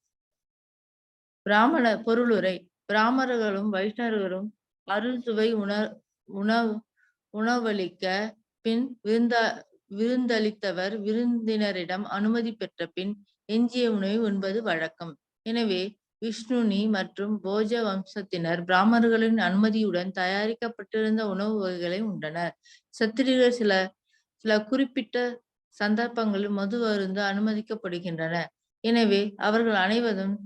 பொருளுரை. பிராமணர்களும் வைஷ்ணவர்களும் அருள்சுவை உணவளிக்க பின் விருந்தளித்தவர் விருந்தினரிடம் அனுமதி பெற்ற பின் எஞ்சிய உணவை உண்பது வழக்கம். எனவே விஷ்ணுனி மற்றும் போஜ வம்சத்தினர் பிராமணர்களின் அனுமதியுடன் தயாரிக்கப்பட்டிருந்த உணவு வகைகளை உண்டனர். சத்திரியர்கள் சில குறிப்பிட்ட சந்தர்ப்பங்களில் மது அருந்த அனுமதிக்கப்படுகின்றன. எனவே அவர்கள் அனைவரும்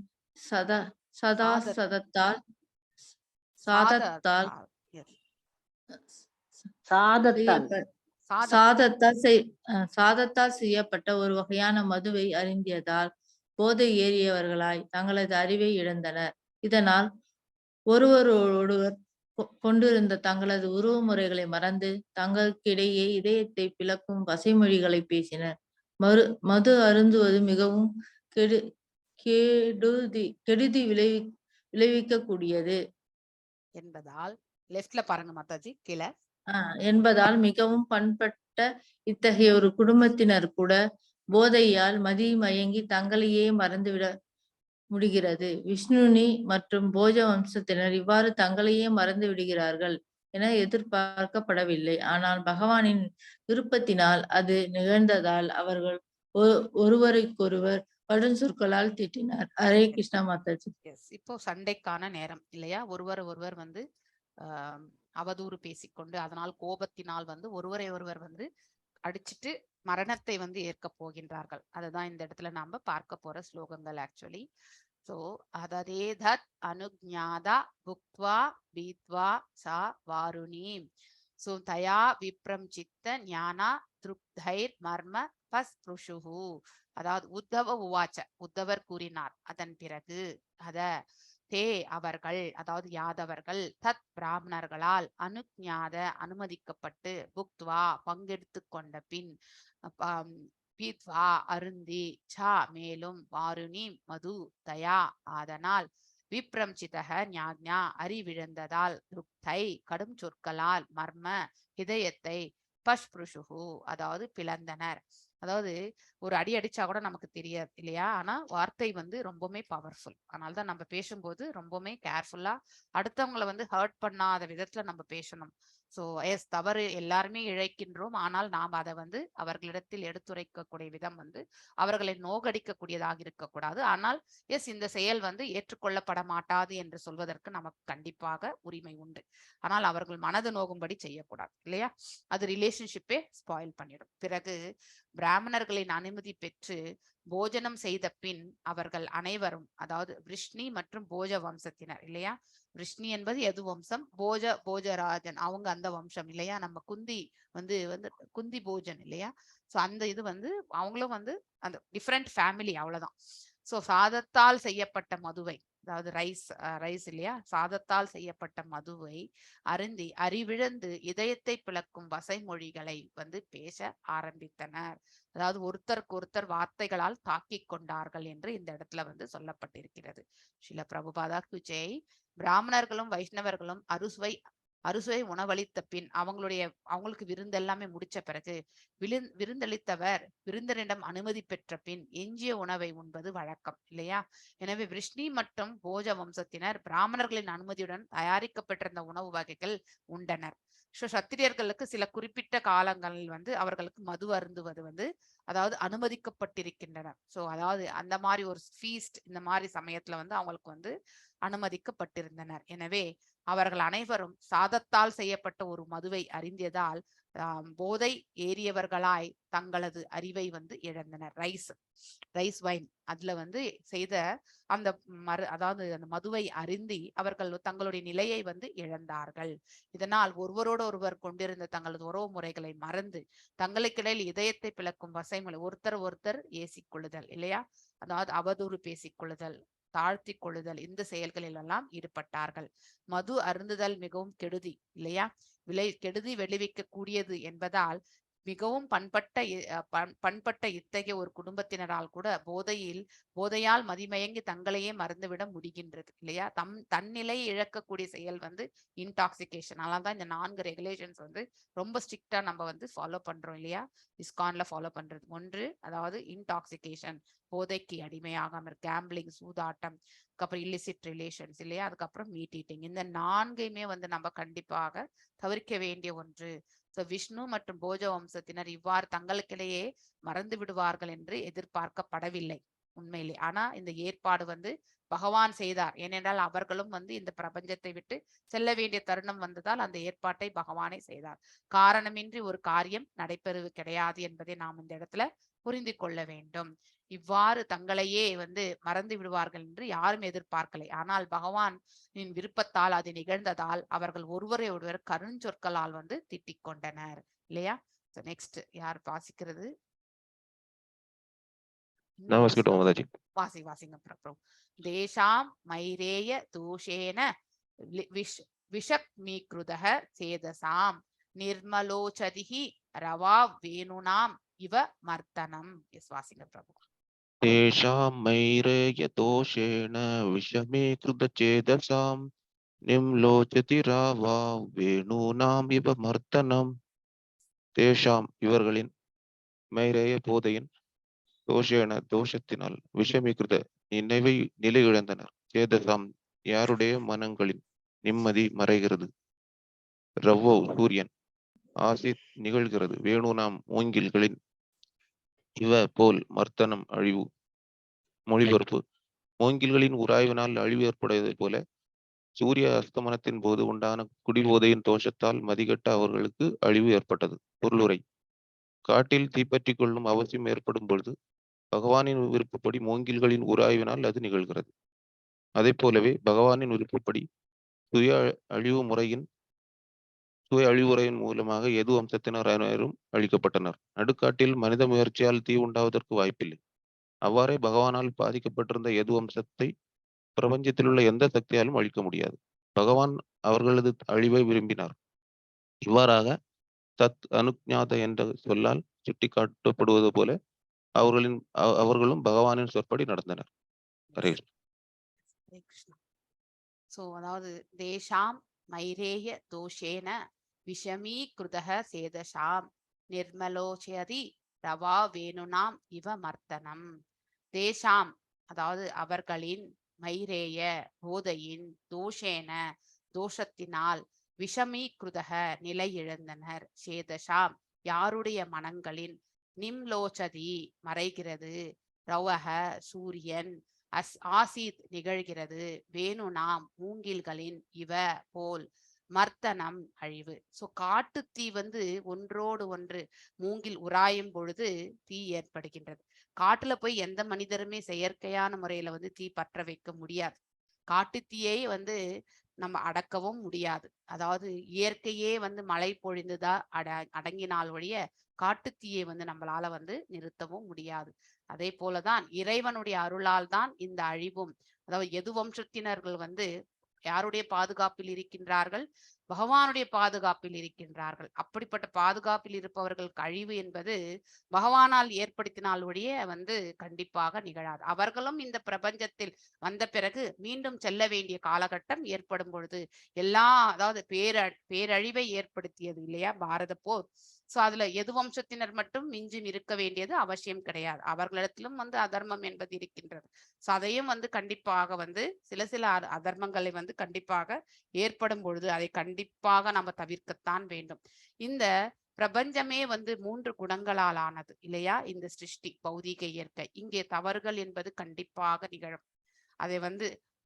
சாதத்தால் செய்யப்பட்ட ஒரு வகையான மதுவை அருந்தியதால் போதை ஏறியவர்களாய் தங்களது அறிவை இழந்தனர். இதனால் ஒருவரோடொருவர் கொண்டிருந்த தங்களது உருவ முறைகளை மறந்து தங்களுக்கிடையே இதயத்தை பிளக்கும் வசைமொழிகளை பேசினர். மது அருந்துவது மிகவும் கெடுதி விளைவிக்கக்கூடியது என்பதால் லெஃப்ட்ல பாருங்க மாதாஜி கீழே. என்பதால் மிகவும் பண்பட்ட இத்தகைய ஒரு குடும்பத்தினர் கூட போதையால் மயங்கி தங்களையே மறந்துவிட முடிகிறது. விஷ்ணுனி மற்றும் போஜ வம்சத்தினர் இவ்வாறு தங்களையே மறந்து விடுகிறார்கள் என எதிர்பார்க்கப்படவில்லை. ஆனால் பகவானின் விருப்பத்தினால் அது நிகழ்ந்ததால் அவர்கள் ஒருவருக்கொருவர் கடும் சொற்களால் திட்டினார். ஹரே கிருஷ்ணா மாதாஜி. இப்போ சண்டைக்கான நேரம் இல்லையா? ஒருவர் வந்து அவதூறு பேசிக்கொண்டு அதனால் கோபத்தினால் வந்து ஒருவரை ஒருவர் வந்து அடிச்சுட்டு மரணத்தை வந்து ஏற்க போகின்றார்கள். அதுதான் இந்த இடத்துல நாம பார்க்க போற ஸ்லோகங்கள் ஆக்சுவலி. அததே தத் அனுஜ்ஞாதா புக்த்வா பீத்வா சா வாருணீம் தயா விப்ரம்சித்த ஞானா திருப்தைர் மர்ம பஸ்புஷுஹு. அதாவது உத்தவ உவாச்ச, உத்தவர் கூறினார். அதன் பிறகு தே அவர்கள், அதாவது யாதவர்கள், தத் பிராமணர்களால் அனுஜ்ஞாத அனுமதிக்கப்பட்டு புக்த்வா பங்கெடுத்து கொண்ட பின் பீத்வா அருந்தி சா மேலும் வாருணி மது தயா அதனால் விப்ரம்சிதக ஞாக்ஞா அறிவிழந்ததால் துப்தை கடும் சொற்களால் மர்ம இதயத்தை பஷ்புருஷுகு அதாவது பிளந்தனர். அதாவது ஒரு அடி அடிச்சா கூட நமக்கு தெரியாது இல்லையா? ஆனா வார்த்தை வந்து ரொம்பவுமே பவர்ஃபுல். அதனாலதான் நம்ம பேசும்போது ரொம்பவுமே கேர்ஃபுல்லா அடுத்தவங்களை வந்து ஹர்ட் பண்ணாத விதத்துல நம்ம பேசணும். ஸோ எஸ், தவறு எல்லாருமே இழைக்கின்றோம். ஆனால் நாம் அதை வந்து அவர்களிடத்தில் எடுத்துரைக்கக்கூடிய விதம் வந்து அவர்களை நோகடிக்கக்கூடியதாக இருக்கக்கூடாது. ஆனால் எஸ், இந்த செயல் வந்து ஏற்றுக்கொள்ளப்பட மாட்டாது என்று சொல்வதற்கு நமக்கு கண்டிப்பாக உரிமை உண்டு. ஆனால் அவர்கள் மனது நோகும்படி செய்யக்கூடாது இல்லையா? அது ரிலேஷன்ஷிப்பே ஸ்பாயில் பண்ணிடும். பிறகு பிராமணர்களின் அனுமதி பெற்று போஜனம் செய்த பின் அவர்கள் அனைவரும், அதாவது விஷ்ணி மற்றும் போஜ வம்சத்தினர் இல்லையா? விஷ்ணி என்பது எது வம்சம்? போஜராஜன், அவங்க அந்த வம்சம் இல்லையா? நம்ம குந்தி வந்து வந்து குந்தி போஜன் இல்லையா? ஸோ அந்த இது வந்து அவங்களும் வந்து அந்த டிஃப்ரெண்ட் ஃபேமிலி, அவ்வளவுதான். ஸோ சாதத்தால் செய்யப்பட்ட மதுவை, அதாவது ரைஸ் இல்லையா? சாதத்தால் செய்யப்பட்ட மதுவை அருந்தி அறிவிழந்து இதயத்தை பிளக்கும் வசைமொழிகளை வந்து பேச ஆரம்பித்தனர். அதாவது ஒருத்தருக்கு ஒருத்தர் வார்த்தைகளால் தாக்கிக் கொண்டார்கள் என்று இந்த இடத்துல வந்து சொல்லப்பட்டிருக்கிறது. ஸ்ரீல பிரபுபாதாக்கு ஜெய். பிராமணர்களும் வைஷ்ணவர்களும் அறுசுவை உணவளித்த பின் அவங்களுக்கு விருந்து எல்லாமே முடிச்ச பிறகு விருந்தளித்தவர் விருந்தரிடம் அனுமதி பெற்ற பின் எஞ்சிய உணவை உண்பது வழக்கம் இல்லையா? எனவே விஷ்ணி மற்றும் போஜ வம்சத்தினர் பிராமணர்களின் அனுமதியுடன் தயாரிக்கப்பட்டிருந்த உணவு வகைகள் உண்டனர். சத்திரியர்களுக்கு சில குறிப்பிட்ட காலங்களில் வந்து அவர்களுக்கு மது அருந்துவது வந்து அதாவது அனுமதிக்கப்பட்டிருக்கின்றனர். ஸோ அதாவது அந்த மாதிரி ஒரு ஃபீஸ்ட், இந்த மாதிரி சமயத்துல வந்து அவங்களுக்கு வந்து அனுமதிக்கப்பட்டிருந்தனர். எனவே அவர்கள் அனைவரும் சாதத்தால் செய்யப்பட்ட ஒரு மதுவை அறிந்ததால் போதை ஏறியவர்களாய் தங்களது அறிவை வந்து இழந்தனர். ரைஸ் வைன் அதுல வந்து செய்த அந்த அதாவது அந்த மதுவை அருந்தி அவர்கள் தங்களுடைய நிலையை வந்து இழந்தார்கள். இதனால் ஒருவரோடு ஒருவர் கொண்டிருந்த தங்களது உறவு முறைகளை மறந்து தங்களுக்கிடையில் இதயத்தை பிளக்கும் வசைமொழி, ஒருத்தர் ஏசிக்கொள்ளுதல் இல்லையா? அதாவது அவதூறு பேசிக்கொள்ளுதல், தாழ்த்தி கொள்ளுதல், இந்த செயல்களில் எல்லாம் ஈடுபட்டார்கள். மது அருந்துதல் மிகவும் கெடுதி இல்லையா? கெடுதி விளைவிக்க கூடியது என்பதால் மிகவும் பண்பட்ட இத்தகைய ஒரு குடும்பத்தினரால் கூட போதையால் மதிமயங்கி தங்களையே மறந்துவிட முடிகின்றது இல்லையா? தன்னிலையை இழக்கக்கூடிய செயல் வந்து இன்டாக்சிகேஷன். அதனால்தான் இந்த 4 ரெகுலேஷன்ஸ் வந்து ரொம்ப ஸ்ட்ரிக்டா நம்ம வந்து ஃபாலோ பண்றோம் இல்லையா? இஸ்கான்ல ஃபாலோ பண்றது. 1, அதாவது இன்டாக்சிகேஷன், போதைக்கு அடிமையாகாம, கேம்பிளிங், சூதாட்டம், அதுக்கப்புறம் இல்லிசிட் ரிலேஷன்ஸ் இல்லையா? அதுக்கப்புறம் மீட் ஈட்டிங். இந்த 4மே வந்து நம்ம கண்டிப்பாக தவிர்க்க வேண்டிய ஒன்று. விஷ்ணு மற்றும் போஜ வம்சத்தினர் இவ்வாறு தங்களுக்கிடையே மறந்து விடுவார்கள் என்று எதிர்பார்க்கப்படவில்லை உண்மையிலே. ஆனா இந்த ஏற்பாடு வந்து பகவான் செய்தார். ஏனென்றால் அவர்களும் வந்து இந்த பிரபஞ்சத்தை விட்டு செல்ல வேண்டிய தருணம் வந்ததால் அந்த ஏற்பாட்டை பகவானே செய்தார். காரணமின்றி ஒரு காரியம் நடைபெறுவது கிடையாது என்பதை நாம் இந்த இடத்துல புரிந்து கொள்ள வேண்டும். இவ்வாறு தங்களையே வந்து மறந்து விடுவார்கள் என்று யாரும் எதிர்பார்க்கலை. ஆனால் பகவானின் விருப்பத்தால் அது நிகழ்ந்ததால் அவர்கள் ஒருவரை ஒருவர் கருஞ்சொற்களால் வந்து திட்டிக் கொண்டனர் இல்லையா? நெக்ஸ்ட் யார் வாசிக்கிறது? வாசிங்க பிரபு. தேசாம் மைரேய தோஷேன விஷக்மீக்ருதஹ சேதசாம் நிர்மலோச்சதிஹி ரவா வேணுனாம் இவ மர்த்தனம். வாசிங்க பிரபு. தேஷாம் மைரேய தோஷேன விஷமீக்ருதசேதசாம் நிம்லோச்சதி ராவா வேணுனாம் இவ மர்த்தனம். தேஷாம் இவர்களின், மைரேய போதையின், தோஷேன தோஷத்தினால், விஷமீகிருத நிலை இழந்தனர், சேதசாம் யாருடைய மனங்களின் நிம்மதி மறைகிறது, ரவ்வோ சூரியன், ஆசித் நிகழ்கிறது, வேணுனாம் மூங்கில்களின், இவ போல் மர்த்தனம் அழிவு. மொழிபெயர்ப்பு: மூங்கில்களின் உராய்வினால் அழிவு ஏற்படுவதை போல சூரிய அஸ்தமனத்தின் போது உண்டான குடிபோதையின் தோஷத்தால் மதிகட்ட அவர்களுக்கு அழிவு ஏற்பட்டது. பொருளுரை: காட்டில் தீப்பற்றி கொள்ளும் அவசியம் ஏற்படும் பொழுது பகவானின் விருப்பப்படி மூங்கில்களின் உராய்வினால் அது நிகழ்கிறது. அதே போலவே பகவானின் விருப்பப்படி சுய அழிவுமுறையின் மூலமாக எது வம்சத்தினர் அனைவரும் அழிக்கப்பட்டனர். நடுக்காட்டில் மனித முயற்சியால் தீ உண்டாவதற்கு வாய்ப்பில்லை. அவ்வாறே பகவானால் பாதிக்கப்பட்டிருந்த எது வம்சத்தை பிரபஞ்சத்தில் உள்ள எந்த சக்தியாலும் அழிக்க முடியாது. பகவான் அவர்களது அழிவை விரும்பினார். இவ்வாறாக தத் அனுஜாத என்ற சொல்லால் சுட்டிக்காட்டப்படுவது போல அவர்களும் பகவானின் சொற்படி நடந்தனர். ஹரே கிருஷ்ணா. சோ அதாவது தேஷாம் மைரேய தோஷேன விஷமீகிருதஹ சேதசாம் நிர்மலோச்சதி ரவா வேணுனாம் இவ மர்த்தனம். தேஷாம் அதாவது அவர்களின், மைரேய போதையின், தோஷேன தோஷத்தினால், விஷமீகிருதக நிலை இழந்தனர். சேதசாம் யாருடைய மனங்களின், நிம்லோச்சதி மறைகிறது, ரவக சூரியன், ஆசீத் நிகழ்கிறது, வேணுநாம் மூங்கில்களின் இவ போல், மர்த்தனம் அழிவு. சோ காட்டு தீ ஒன்றோடு ஒன்று மூங்கில் உராயும் பொழுது தீ ஏற்படுகின்றது. காட்டுல போய் எந்த மனிதருமே செயற்கையான முறையில தீ பற்ற வைக்க முடியாது. காட்டு தீயை நம்ம அடக்கவும் முடியாது. அதாவது இயற்கையே மழை பொழிந்துதா அடங்கினால் ஒழிய காட்டுத்தீயை நம்மளால நிறுத்தவும் முடியாது. அதே போலதான் இறைவனுடைய அருளால் தான் இந்த அழிவும், அதாவது எது வம்சத்தினர்கள் யாருடைய பாதுகாப்பில் இருக்கின்றார்கள்? பகவானுடைய பாதுகாப்பில் இருக்கின்றார்கள். அப்படிப்பட்ட பாதுகாப்பில் இருப்பவர்களுக்கு அழிவு என்பது பகவானால் ஏற்படுத்தினால் ஒழிய கண்டிப்பாக நிகழாது. அவர்களும் இந்த பிரபஞ்சத்தில் வந்த பிறகு மீண்டும் செல்ல வேண்டிய காலகட்டம் ஏற்படும் பொழுது அதாவது பேரழிவை ஏற்படுத்தியது இல்லையா பாரத போர். சோ அதுல எது வம்சத்தினர் மட்டும் மிஞ்சும் இருக்க வேண்டியது அவசியம் கிடையாது. அவர்களிடத்திலும் அதர்மம் என்பது இருக்கின்றது. சோ அதையும் கண்டிப்பாக சில அதர்மங்களை கண்டிப்பாக ஏற்படும் பொழுது அதை கண்டிப்பாக நம்ம தவிர்க்கத்தான் வேண்டும். இந்த பிரபஞ்சமே 3 குணங்களால் ஆனது இல்லையா? இந்த சிருஷ்டி, பௌதீக இயற்கை. இங்கே தவறுகள் என்பது கண்டிப்பாக நிகழும். அதை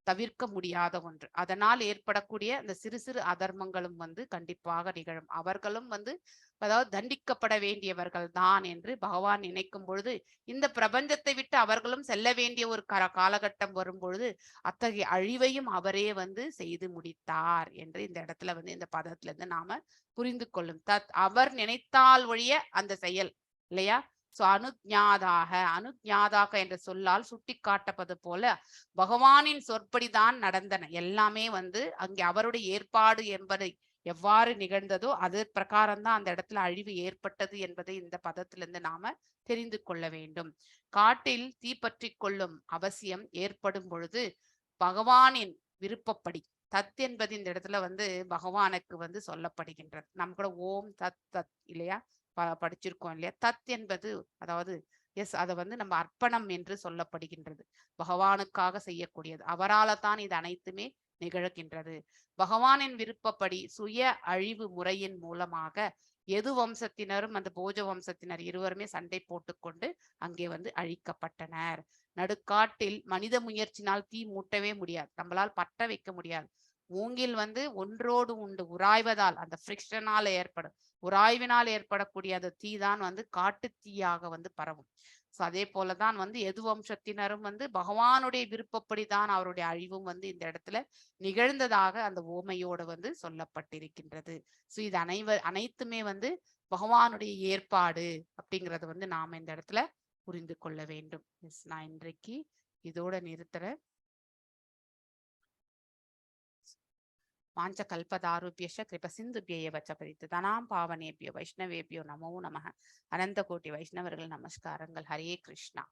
தவிர்க்க முடியாத ஒன்று. அதனால் ஏற்படக்கூடிய அந்த சிறு சிறு அதர்மங்களும் கண்டிப்பாக நிகழும். அவர்களும் அதாவது தண்டிக்கப்பட வேண்டியவர்கள் தான் என்று பகவான் நினைக்கும் பொழுது, இந்த பிரபஞ்சத்தை விட்டு அவர்களும் செல்ல வேண்டிய ஒரு காலகட்டம் வரும் பொழுது அத்தகைய அழிவையும் அவரே செய்து முடித்தார் என்று இந்த இடத்துல இந்த பதத்துல இருந்து நாம புரிந்து கொள்ளும். அவர் நினைத்தால் ஒழிய அந்த செயல் இல்லையா? சோ அனுஜாதாக என்ற சொல்லால் சுட்டி காட்டப்பது போல பகவானின் சொற்படிதான் நடந்தன. எல்லாமே அங்கே அவருடைய ஏற்பாடு என்பதை எவ்வாறு நிகழ்ந்ததோ அது பிரகாரம்தான் அந்த இடத்துல அழிவு ஏற்பட்டது என்பதை இந்த பதத்திலிருந்து நாம தெரிந்து கொள்ள வேண்டும். காட்டில் தீப்பற்றி கொள்ளும் அவசியம் ஏற்படும் பொழுது பகவானின் விருப்பப்படி, தத் என்பது இந்த இடத்துல பகவானுக்கு சொல்லப்படுகின்றது. நம்ம கூட ஓம் தத் தத் இல்லையா படிச்சிருக்கோம் இல்லையா? தத் என்பது அதாவது அதை நம்ம அர்ப்பணம் என்று சொல்லப்படுகின்றது. பகவானுக்காக செய்யக்கூடியது. அவரால் தான் இது அனைத்துமே நிகழ்கின்றது. பகவானின் விருப்பப்படி சுய அழிவு முறையின் மூலமாக எது வம்சத்தினரும் அந்த போஜ வம்சத்தினர் இருவருமே சண்டை போட்டுக்கொண்டு அங்கே அழிக்கப்பட்டனர். நடுக்காட்டில் மனித முயற்சினால் தீ மூட்டவே முடியாது, நம்மளால் பற்ற வைக்க முடியாது. மூங்கில் ஒன்றோடு உண்டு உராய்வதால், அந்த ஃப்ரிக்ஷனால ஏற்படும் உராய்வினால் ஏற்படக்கூடிய அந்த தீ தான் காட்டு தீயாக பரவும். சோ அதே போலதான் எது வம்சத்தினரும் பகவானுடைய விருப்பப்படிதான் அவருடைய அழிவும் இந்த இடத்துல நிகழ்ந்ததாக அந்த ஓமையோடு சொல்லப்பட்டிருக்கின்றது. சோ இது அனைத்துமே பகவானுடைய ஏற்பாடு அப்படிங்கறத நாம இந்த இடத்துல புரிந்து கொள்ள வேண்டும். நான் இன்றைக்கு இதோட நிறுத்துறேன். வாஞ்சகல்பதாருபியஷ கிருபசிந்துபிய च परिततानां पावनेभ्यो वैष्णवेभ्यो नमो नमः. अनंत कोटि वैष्णवர்கள் நமஸ்காரங்கள். ஹரே கிருஷ்ணா.